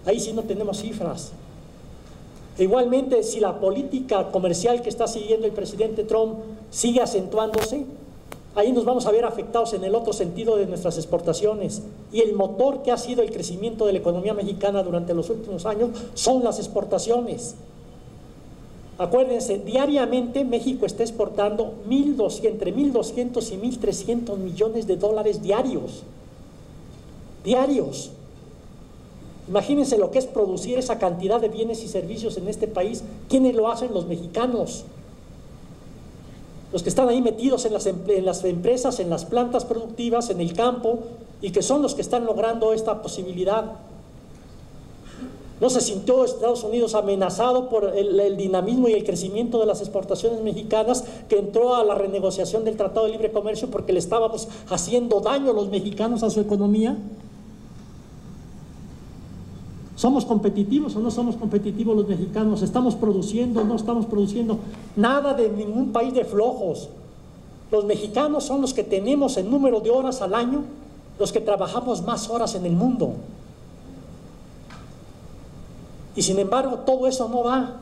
Ahí sí no tenemos cifras. Igualmente, si la política comercial que está siguiendo el presidente Trump sigue acentuándose, ahí nos vamos a ver afectados en el otro sentido de nuestras exportaciones. Y el motor que ha sido el crecimiento de la economía mexicana durante los últimos años son las exportaciones. Acuérdense, diariamente México está exportando entre 1.200 y 1.300 millones de dólares diarios. Diarios. Imagínense lo que es producir esa cantidad de bienes y servicios en este país. ¿Quiénes lo hacen? Los mexicanos. Los que están ahí metidos en las empresas, en las plantas productivas, en el campo, y que son los que están logrando esta posibilidad. ¿No se sintió Estados Unidos amenazado por el dinamismo y el crecimiento de las exportaciones mexicanas, que entró a la renegociación del Tratado de Libre Comercio porque le estábamos haciendo daño a los mexicanos, a su economía? ¿Somos competitivos o no somos competitivos los mexicanos? ¿Estamos produciendo o no estamos produciendo? Nada de ningún país de flojos. Los mexicanos son los que tenemos en número de horas al año, los que trabajamos más horas en el mundo. Y sin embargo, todo eso no va.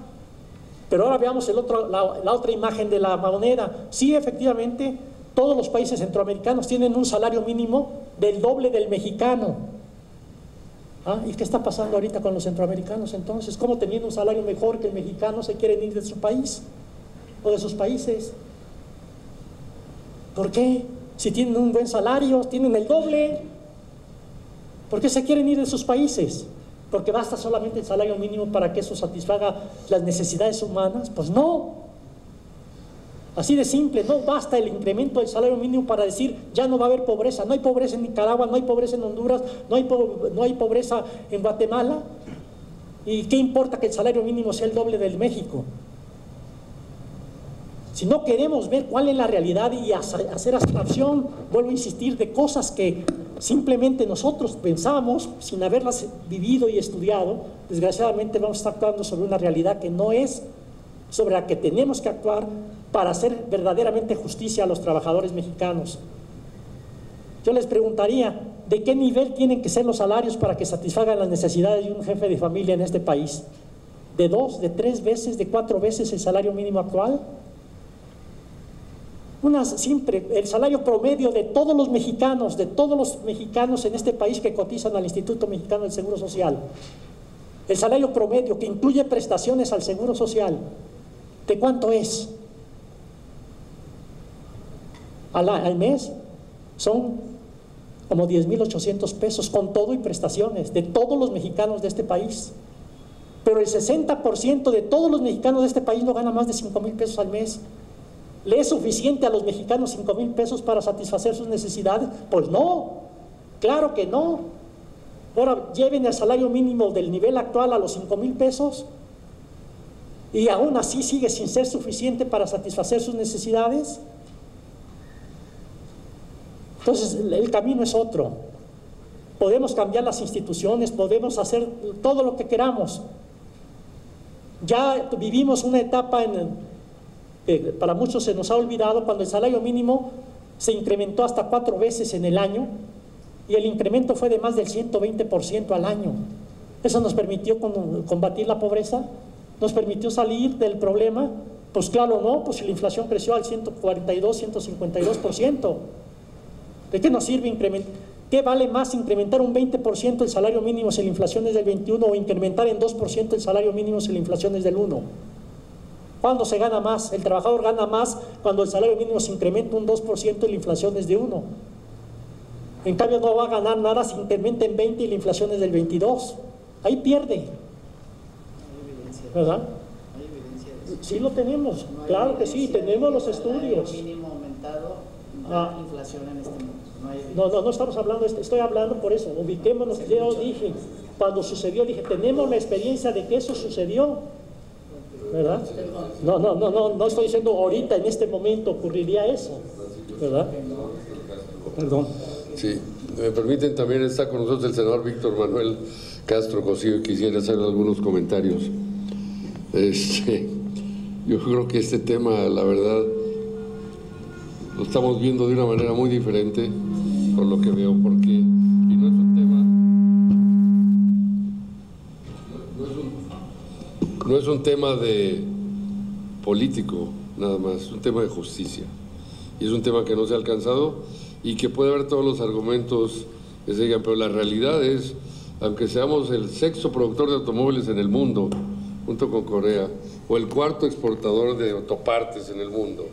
Pero ahora veamos la otra imagen de la moneda. Sí, efectivamente, todos los países centroamericanos tienen un salario mínimo del doble del mexicano. ¿Y qué está pasando ahorita con los centroamericanos entonces? ¿Cómo teniendo un salario mejor que el mexicano se quieren ir de su país o de sus países? ¿Por qué? Si tienen un buen salario, tienen el doble, ¿por qué se quieren ir de sus países? ¿Porque basta solamente el salario mínimo para que eso satisfaga las necesidades humanas? Pues no. Así de simple, no basta el incremento del salario mínimo para decir ya no va a haber pobreza. No hay pobreza en Nicaragua, no hay pobreza en Honduras, no hay pobreza en Guatemala. ¿Y qué importa que el salario mínimo sea el doble del México? Si no queremos ver cuál es la realidad y hacer abstracción, vuelvo a insistir, de cosas que simplemente nosotros pensamos sin haberlas vivido y estudiado, desgraciadamente vamos a estar actuando sobre una realidad que no es, sobre la que tenemos que actuar para hacer verdaderamente justicia a los trabajadores mexicanos. Yo les preguntaría, ¿de qué nivel tienen que ser los salarios para que satisfagan las necesidades de un jefe de familia en este país? ¿De 2, de 3 veces, de 4 veces el salario mínimo actual? el salario promedio de todos los mexicanos en este país que cotizan al Instituto Mexicano del Seguro Social, el salario promedio que incluye prestaciones al Seguro Social, ¿de cuánto es? Al mes son como 10,800 pesos con todo y prestaciones de todos los mexicanos de este país. Pero el 60% de todos los mexicanos de este país no gana más de 5,000 pesos al mes. ¿Le es suficiente a los mexicanos 5,000 pesos para satisfacer sus necesidades? Pues no, claro que no. Ahora lleven el salario mínimo del nivel actual a los 5,000 pesos y aún así sigue sin ser suficiente para satisfacer sus necesidades. Entonces el camino es otro. Podemos cambiar las instituciones, podemos hacer todo lo que queramos. Ya vivimos una etapa que para muchos se nos ha olvidado, cuando el salario mínimo se incrementó hasta 4 veces en el año y el incremento fue de más del 120% al año. Eso nos permitió combatir la pobreza, nos permitió salir del problema. Pues claro, no, pues si la inflación creció al 142, 152%. ¿De qué nos sirve incrementar? ¿Qué vale más incrementar un 20% el salario mínimo si la inflación es del 21 o incrementar en 2% el salario mínimo si la inflación es del 1? ¿Cuándo se gana más? El trabajador gana más cuando el salario mínimo se incrementa un 2% y la inflación es de 1. En cambio no va a ganar nada si incrementa en 20 y la inflación es del 22. Ahí pierde. ¿Verdad? ¿Hay evidencia de eso? Sí lo tenemos, No hay claro que sí, evidencia tenemos los de que el salario estudios. mínimo aumentado, no hay inflación en este momento. No estamos hablando, estoy hablando por eso, ubiquémonos. Yo dije, cuando sucedió, dije, tenemos la experiencia de que eso sucedió, ¿verdad? No estoy diciendo ahorita, en este momento ocurriría eso, ¿verdad? Perdón. Sí, me permiten, también está con nosotros el senador Víctor Manuel Castro Cosío, quisiera hacer algunos comentarios. Yo creo que este tema, la verdad, lo estamos viendo de una manera muy diferente, por lo que veo, porque y no es un tema, no es un tema de político nada más, es un tema de justicia, y es un tema que no se ha alcanzado y que puede haber todos los argumentos que se digan, pero la realidad es, aunque seamos el 6º productor de automóviles en el mundo, junto con Corea, o el 4º exportador de autopartes en el mundo,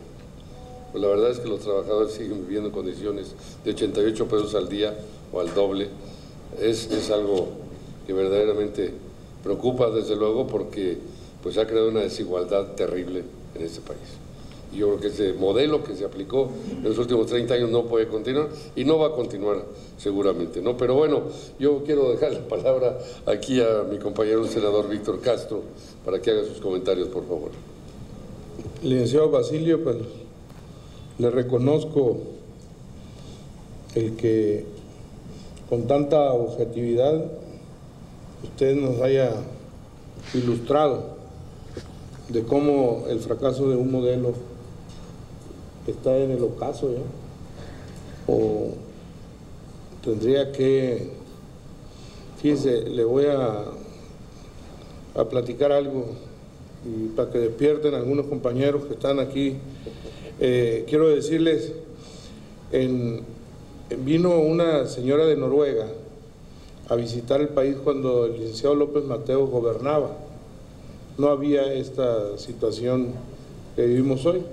pues la verdad es que los trabajadores siguen viviendo en condiciones de 88 pesos al día o al doble. Es algo que verdaderamente preocupa, desde luego, porque pues ha creado una desigualdad terrible en este país. Y yo creo que ese modelo que se aplicó en los últimos 30 años no puede continuar y no va a continuar seguramente, ¿no? Pero bueno, yo quiero dejar la palabra aquí a mi compañero el senador Víctor Castro para que haga sus comentarios, por favor. Licenciado Basilio, pues le reconozco el que con tanta objetividad usted nos haya ilustrado de cómo el fracaso de un modelo está en el ocaso ya, o tendría que, fíjese, le voy a platicar algo y para que despierten algunos compañeros que están aquí. Quiero decirles, vino una señora de Noruega a visitar el país cuando el licenciado López Mateos gobernaba. No había esta situación que vivimos hoy.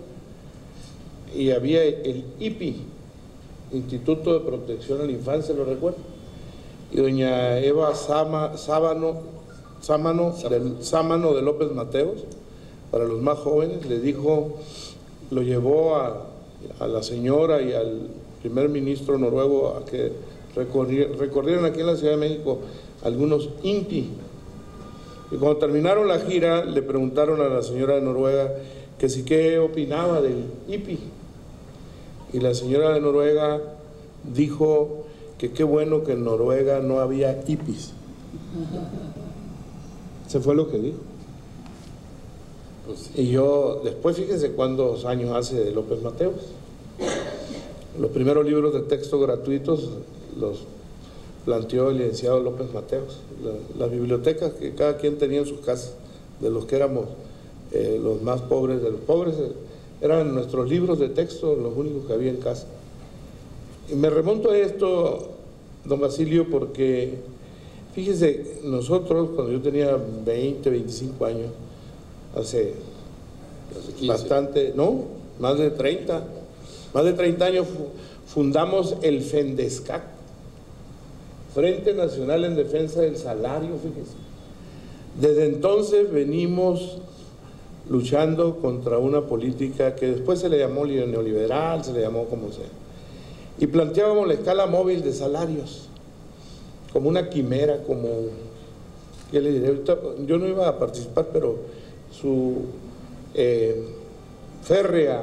Y había el IPI, Instituto de Protección a la Infancia, ¿lo recuerdo? Y doña Eva Sámano de López Mateos, para los más jóvenes, le dijo, lo llevó a la señora y al primer ministro noruego a que recorrieran aquí en la Ciudad de México algunos INPI. Y cuando terminaron la gira, le preguntaron a la señora de Noruega que si qué opinaba del IPI. Y la señora de Noruega dijo que qué bueno que en Noruega no había IPIs. Ese fue lo que dijo. Y yo, después fíjense cuántos años hace de López Mateos. Los primeros libros de texto gratuitos los planteó el licenciado López Mateos. Las bibliotecas que cada quien tenía en sus casas, de los que éramos los más pobres de los pobres, eran nuestros libros de texto los únicos que había en casa. Y me remonto a esto, don Basilio, porque fíjese, nosotros cuando yo tenía 20, 25 años, hace bastante, no, más de 30 años fundamos el FENDESCAC, Frente Nacional en Defensa del Salario, fíjese. Desde entonces venimos luchando contra una política que después se le llamó neoliberal, se le llamó como sea. Y planteábamos la escala móvil de salarios como una quimera, como, ¿qué le diré? Yo no iba a participar, pero su férrea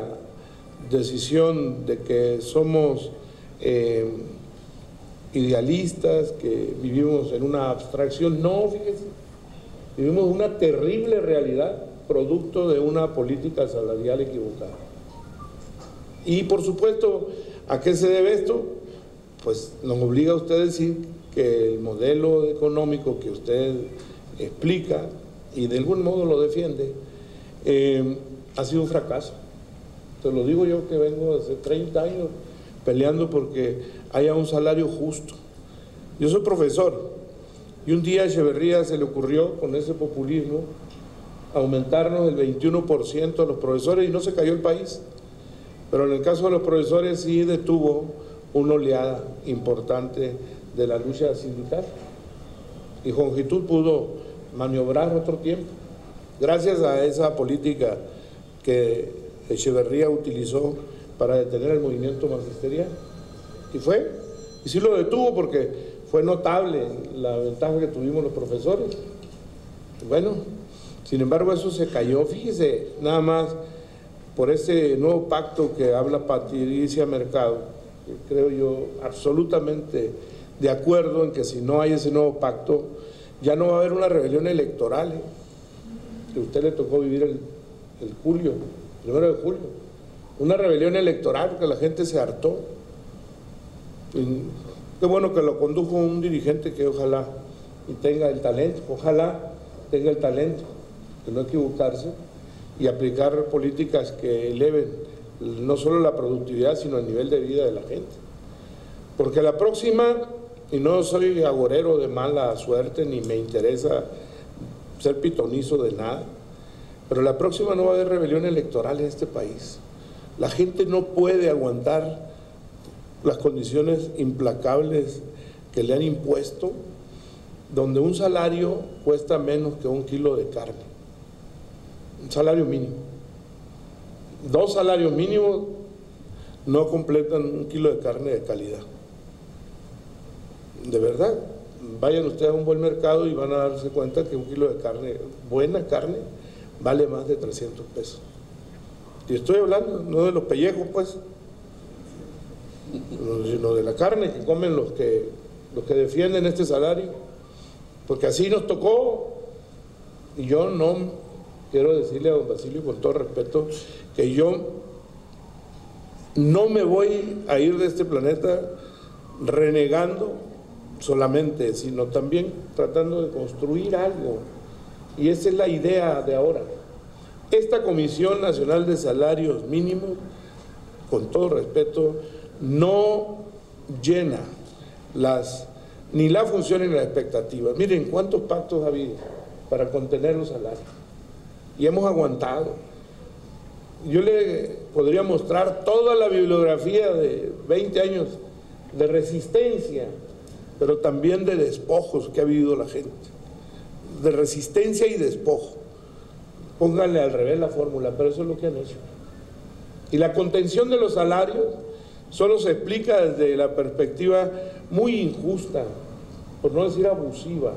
decisión de que somos idealistas, que vivimos en una abstracción, no, fíjese, vivimos una terrible realidad producto de una política salarial equivocada. Y por supuesto, ¿a qué se debe esto? Pues nos obliga a usted a decir que el modelo económico que usted explica y de algún modo lo defiende, ha sido un fracaso. Te lo digo yo que vengo desde 30 años peleando porque haya un salario justo. Yo soy profesor y un día a Echeverría se le ocurrió con ese populismo aumentarnos el 21% a los profesores y no se cayó el país. Pero en el caso de los profesores sí detuvo una oleada importante de la lucha sindical. Y Longitud pudo maniobrar otro tiempo. Gracias a esa política que Echeverría utilizó para detener el movimiento magisterial. Y sí lo detuvo porque fue notable la ventaja que tuvimos los profesores. Bueno, sin embargo eso se cayó. Fíjese, nada más por ese nuevo pacto que habla Patricia Mercado, que creo yo absolutamente de acuerdo en que si no hay ese nuevo pacto, ya no va a haber una rebelión electoral, que a usted le tocó vivir el julio, 1 de julio, una rebelión electoral porque la gente se hartó. Y qué bueno que lo condujo un dirigente que ojalá y tenga el talento, de no equivocarse y aplicar políticas que eleven no solo la productividad, sino el nivel de vida de la gente. Porque la próxima, y no soy agorero de mala suerte, ni me interesa ser pitonizo de nada, pero la próxima no va a haber rebelión electoral en este país. La gente no puede aguantar las condiciones implacables que le han impuesto, donde un salario cuesta menos que 1 kilo de carne. Un salario mínimo. 2 salarios mínimos no completan 1 kilo de carne de calidad. De verdad, vayan ustedes a un buen mercado y van a darse cuenta que 1 kilo de carne, buena carne, vale más de 300 pesos. Y estoy hablando no de los pellejos, pues, sino de la carne que comen los que defienden este salario, porque así nos tocó. Y yo no quiero decirle a don Basilio, con todo respeto, que yo no me voy a ir de este planeta renegando solamente, sino también tratando de construir algo. Y esa es la idea de ahora. Esta Comisión Nacional de Salarios Mínimos, con todo respeto, no llena ni la función ni la expectativa. Miren cuántos pactos ha habido para contener los salarios y hemos aguantado. Yo le podría mostrar toda la bibliografía de 20 años de resistencia, pero también de despojos que ha vivido la gente, de resistencia y despojo. Pónganle al revés la fórmula, pero eso es lo que han hecho. Y la contención de los salarios solo se explica desde la perspectiva muy injusta, por no decir abusiva,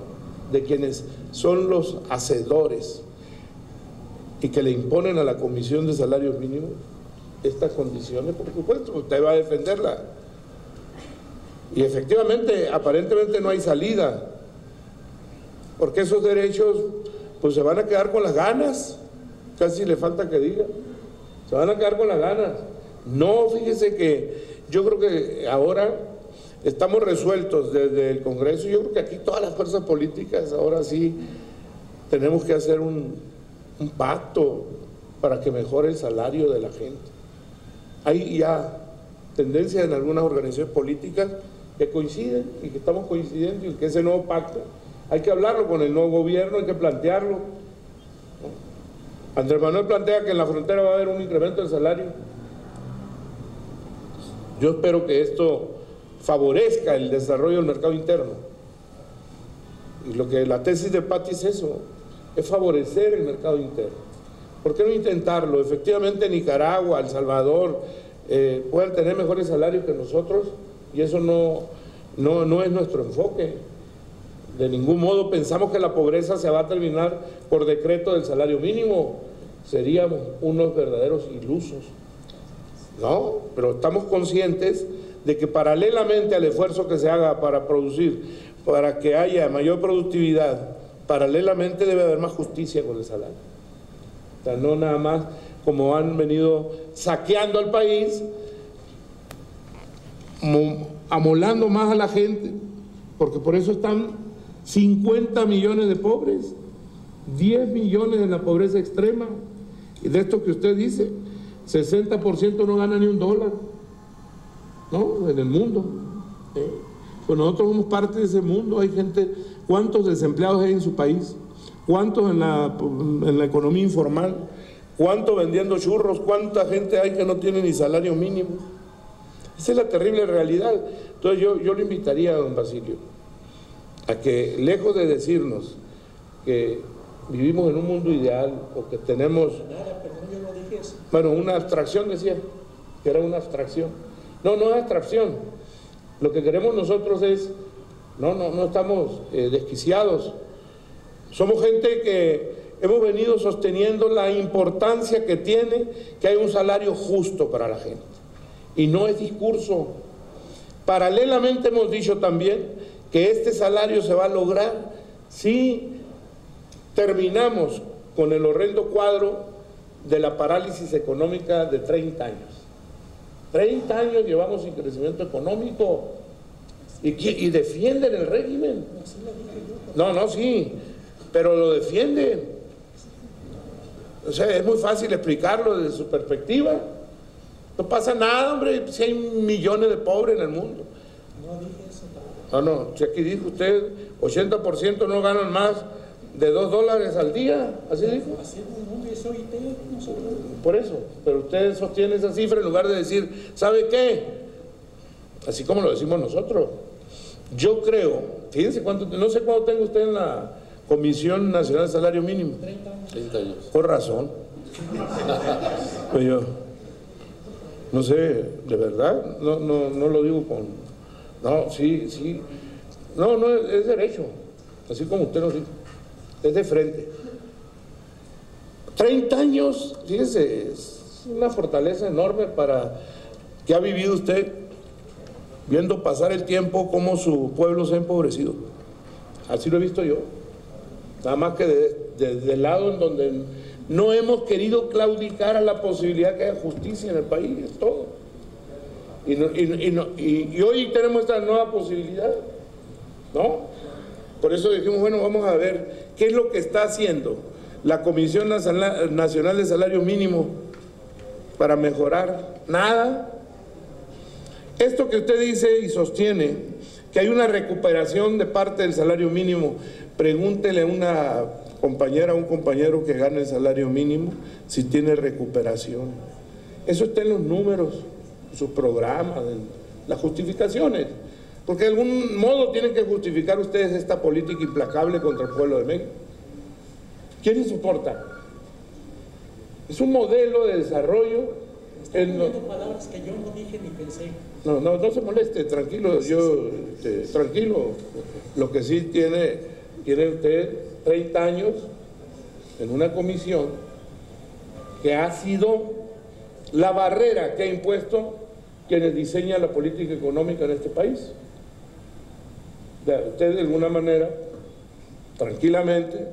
de quienes son los hacedores y que le imponen a la Comisión de Salarios Mínimos estas condiciones. Por supuesto, usted va a defenderla. Y efectivamente, aparentemente no hay salida, porque esos derechos pues se van a quedar con las ganas, casi le falta que diga, se van a quedar con las ganas. No, fíjese que yo creo que ahora estamos resueltos desde el Congreso. Yo creo que aquí todas las fuerzas políticas ahora sí tenemos que hacer un pacto para que mejore el salario de la gente. Hay ya tendencias en algunas organizaciones políticas que coinciden y que estamos coincidiendo, y que ese nuevo pacto hay que hablarlo con el nuevo gobierno, hay que plantearlo. Andrés Manuel plantea que en la frontera va a haber un incremento del salario. Yo espero que esto favorezca el desarrollo del mercado interno. Y lo que la tesis de Patti es eso, es favorecer el mercado interno. ¿Por qué no intentarlo? Efectivamente Nicaragua, El Salvador pueden tener mejores salarios que nosotros, y eso no es nuestro enfoque. De ningún modo pensamos que la pobreza se va a terminar por decreto del salario mínimo. Seríamos unos verdaderos ilusos. No, pero estamos conscientes de que paralelamente al esfuerzo que se haga para producir, para que haya mayor productividad, paralelamente debe haber más justicia con el salario. O sea, no nada más como han venido saqueando al país, amolando más a la gente, porque por eso están 50 millones de pobres, 10 millones en la pobreza extrema, y de esto que usted dice, 60% no gana ni $1, ¿no? En el mundo. Pues nosotros somos parte de ese mundo. Hay gente, ¿cuántos desempleados hay en su país? ¿Cuántos en la economía informal? ¿Cuántos vendiendo churros? ¿Cuánta gente hay que no tiene ni salario mínimo? Esa es la terrible realidad. Entonces yo le invitaría a don Basilio a que, lejos de decirnos que vivimos en un mundo ideal o que tenemos, bueno, una abstracción, decía que era una abstracción. No es abstracción. Lo que queremos nosotros es, no estamos desquiciados. Somos gente que hemos venido sosteniendo la importancia que tiene que haya un salario justo para la gente. Y no es discurso. Paralelamente hemos dicho también que este salario se va a lograr si terminamos con el horrendo cuadro de la parálisis económica de 30 años. 30 años llevamos sin crecimiento económico y defienden el régimen. Sí, pero lo defienden. O sea, es muy fácil explicarlo desde su perspectiva. No pasa nada, hombre, si hay millones de pobres en el mundo. No dije eso. No, si aquí dijo usted, 80% no ganan más de $2 al día, así dijo. Así es el mundo y eso OIT, nosotros. Por eso, pero usted sostiene esa cifra en lugar de decir, ¿sabe qué? Así como lo decimos nosotros. Yo creo, fíjense no sé cuánto tengo usted en la Comisión Nacional de Salario Mínimo. 30 años. Por razón. Pues yo, no sé, de verdad, no lo digo con... No, sí. No, es derecho, así como usted nos dijo. Es de frente. 30 años, fíjese, es una fortaleza enorme para que ha vivido usted viendo pasar el tiempo cómo su pueblo se ha empobrecido. Así lo he visto yo. Nada más que desde el lado en donde no hemos querido claudicar a la posibilidad que haya justicia en el país, es todo. Y hoy tenemos esta nueva posibilidad, ¿no? Por eso dijimos, bueno, vamos a ver qué es lo que está haciendo la Comisión Nacional de Salario Mínimo para mejorar. Nada. Esto que usted dice y sostiene, que hay una recuperación de parte del salario mínimo, pregúntele a una compañera, a un compañero que gane el salario mínimo, si tiene recuperación. Eso está en los números, en sus programas, en las justificaciones. Porque de algún modo tienen que justificar ustedes esta política implacable contra el pueblo de México. ¿Quién les soporta? Es un modelo de desarrollo. Palabras que yo no dije ni pensé. No se moleste, tranquilo, tranquilo. Lo que sí tiene usted 30 años en una comisión que ha sido la barrera que ha impuesto quienes diseñan la política económica en este país. Usted de alguna manera, tranquilamente,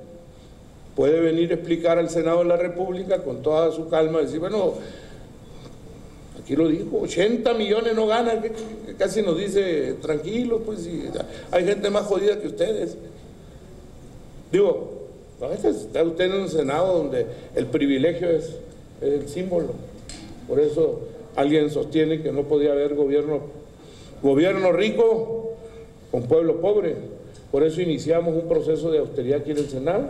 puede venir a explicar al Senado de la República con toda su calma, decir, bueno, aquí lo dijo, 80 millones no ganan, que casi nos dice, tranquilo, pues sí, hay gente más jodida que ustedes. Digo, está usted en un Senado donde el privilegio es es el símbolo. Por eso alguien sostiene que no podía haber gobierno rico con pueblo pobre. Por eso iniciamos un proceso de austeridad aquí en el Senado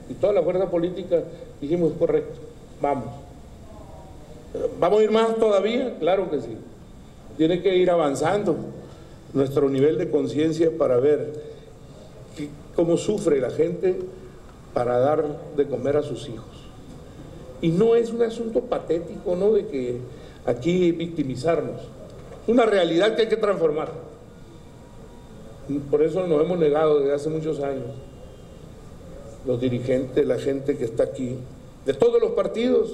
y toda la fuerza política dijimos, es correcto, vamos. ¿Vamos a ir más todavía? Claro que sí. Tiene que ir avanzando nuestro nivel de conciencia para ver cómo sufre la gente para dar de comer a sus hijos. Y no es un asunto patético, ¿no?, de que aquí victimizarnos. Es una realidad que hay que transformar. Por eso nos hemos negado desde hace muchos años, los dirigentes, la gente que está aquí, de todos los partidos,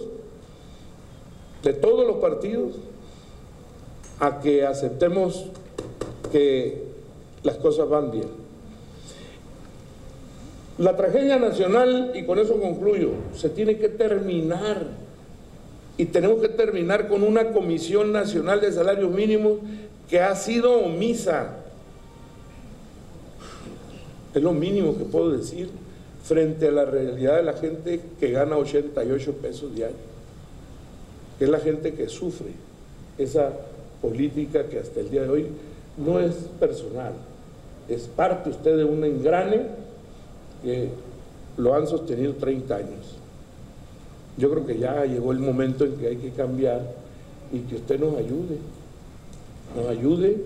a que aceptemos que las cosas van bien. La tragedia nacional, y con eso concluyo, se tiene que terminar, y tenemos que terminar con una Comisión Nacional de Salarios Mínimos que ha sido omisa. Es lo mínimo que puedo decir frente a la realidad de la gente que gana 88 pesos diarios, que es la gente que sufre esa política que hasta el día de hoy no es personal, es parte usted de un engrane que lo han sostenido 30 años. Yo creo que ya llegó el momento en que hay que cambiar y que usted nos ayude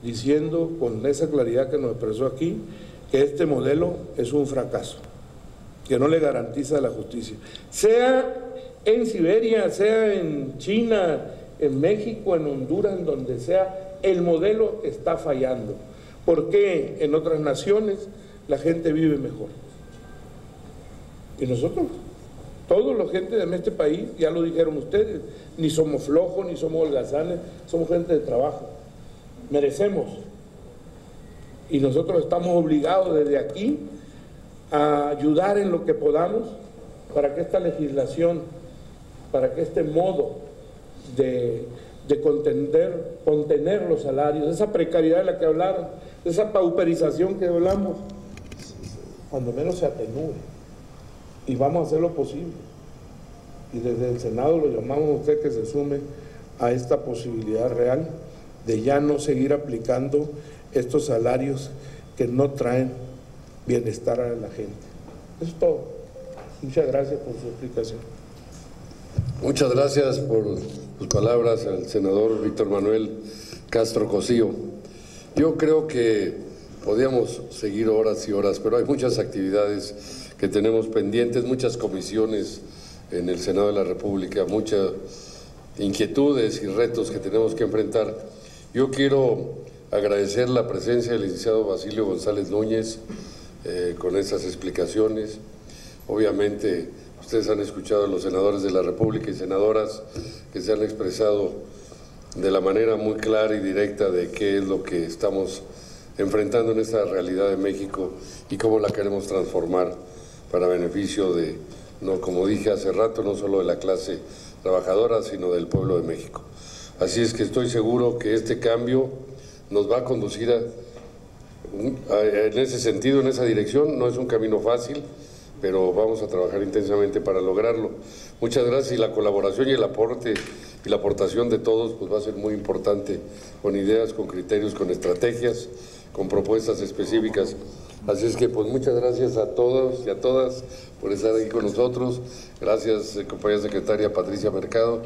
diciendo con esa claridad que nos expresó aquí, que este modelo es un fracaso, que no le garantiza la justicia. Sea en Siberia, sea en China, en México, en Honduras, en donde sea, el modelo está fallando. ¿Por qué en otras naciones la gente vive mejor? Y nosotros, todos los gente de este país, ya lo dijeron ustedes, ni somos flojos, ni somos holgazanes, somos gente de trabajo. Merecemos. Y nosotros estamos obligados desde aquí a ayudar en lo que podamos para que esta legislación, para que este modo de contener los salarios, esa precariedad de la que hablaron, esa pauperización que hablamos, cuando menos se atenúe. Y vamos a hacer lo posible. Y desde el Senado lo llamamos a usted que se sume a esta posibilidad real de ya no seguir aplicando estos salarios que no traen bienestar a la gente. Eso es todo. Muchas gracias por su explicación. Muchas gracias por sus palabras al senador Víctor Manuel Castro Cosío. Yo creo que podíamos seguir horas y horas, pero hay muchas actividades que tenemos pendientes, muchas comisiones en el Senado de la República, muchas inquietudes y retos que tenemos que enfrentar. Yo quiero agradecer la presencia del licenciado Basilio González Núñez con esas explicaciones. Obviamente ustedes han escuchado a los senadores de la República y senadoras que se han expresado de la manera muy clara y directa de qué es lo que estamos enfrentando en esta realidad de México y cómo la queremos transformar para beneficio de, no, como dije hace rato, no solo de la clase trabajadora, sino del pueblo de México. Así es que estoy seguro que este cambio nos va a conducir en ese sentido, en esa dirección. No es un camino fácil, pero vamos a trabajar intensamente para lograrlo. Muchas gracias, y la colaboración y el aporte y la aportación de todos pues va a ser muy importante, con ideas, con criterios, con estrategias, con propuestas específicas. Así es que pues muchas gracias a todos y a todas por estar aquí con nosotros. Gracias, compañera secretaria Patricia Mercado,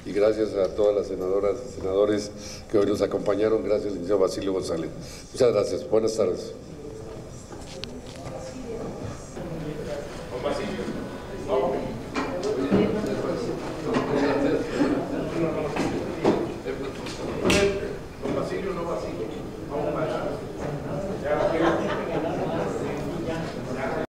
y gracias a todas las senadoras y senadores que hoy nos acompañaron. Gracias, licenciado Basilio González. Muchas gracias. Buenas tardes.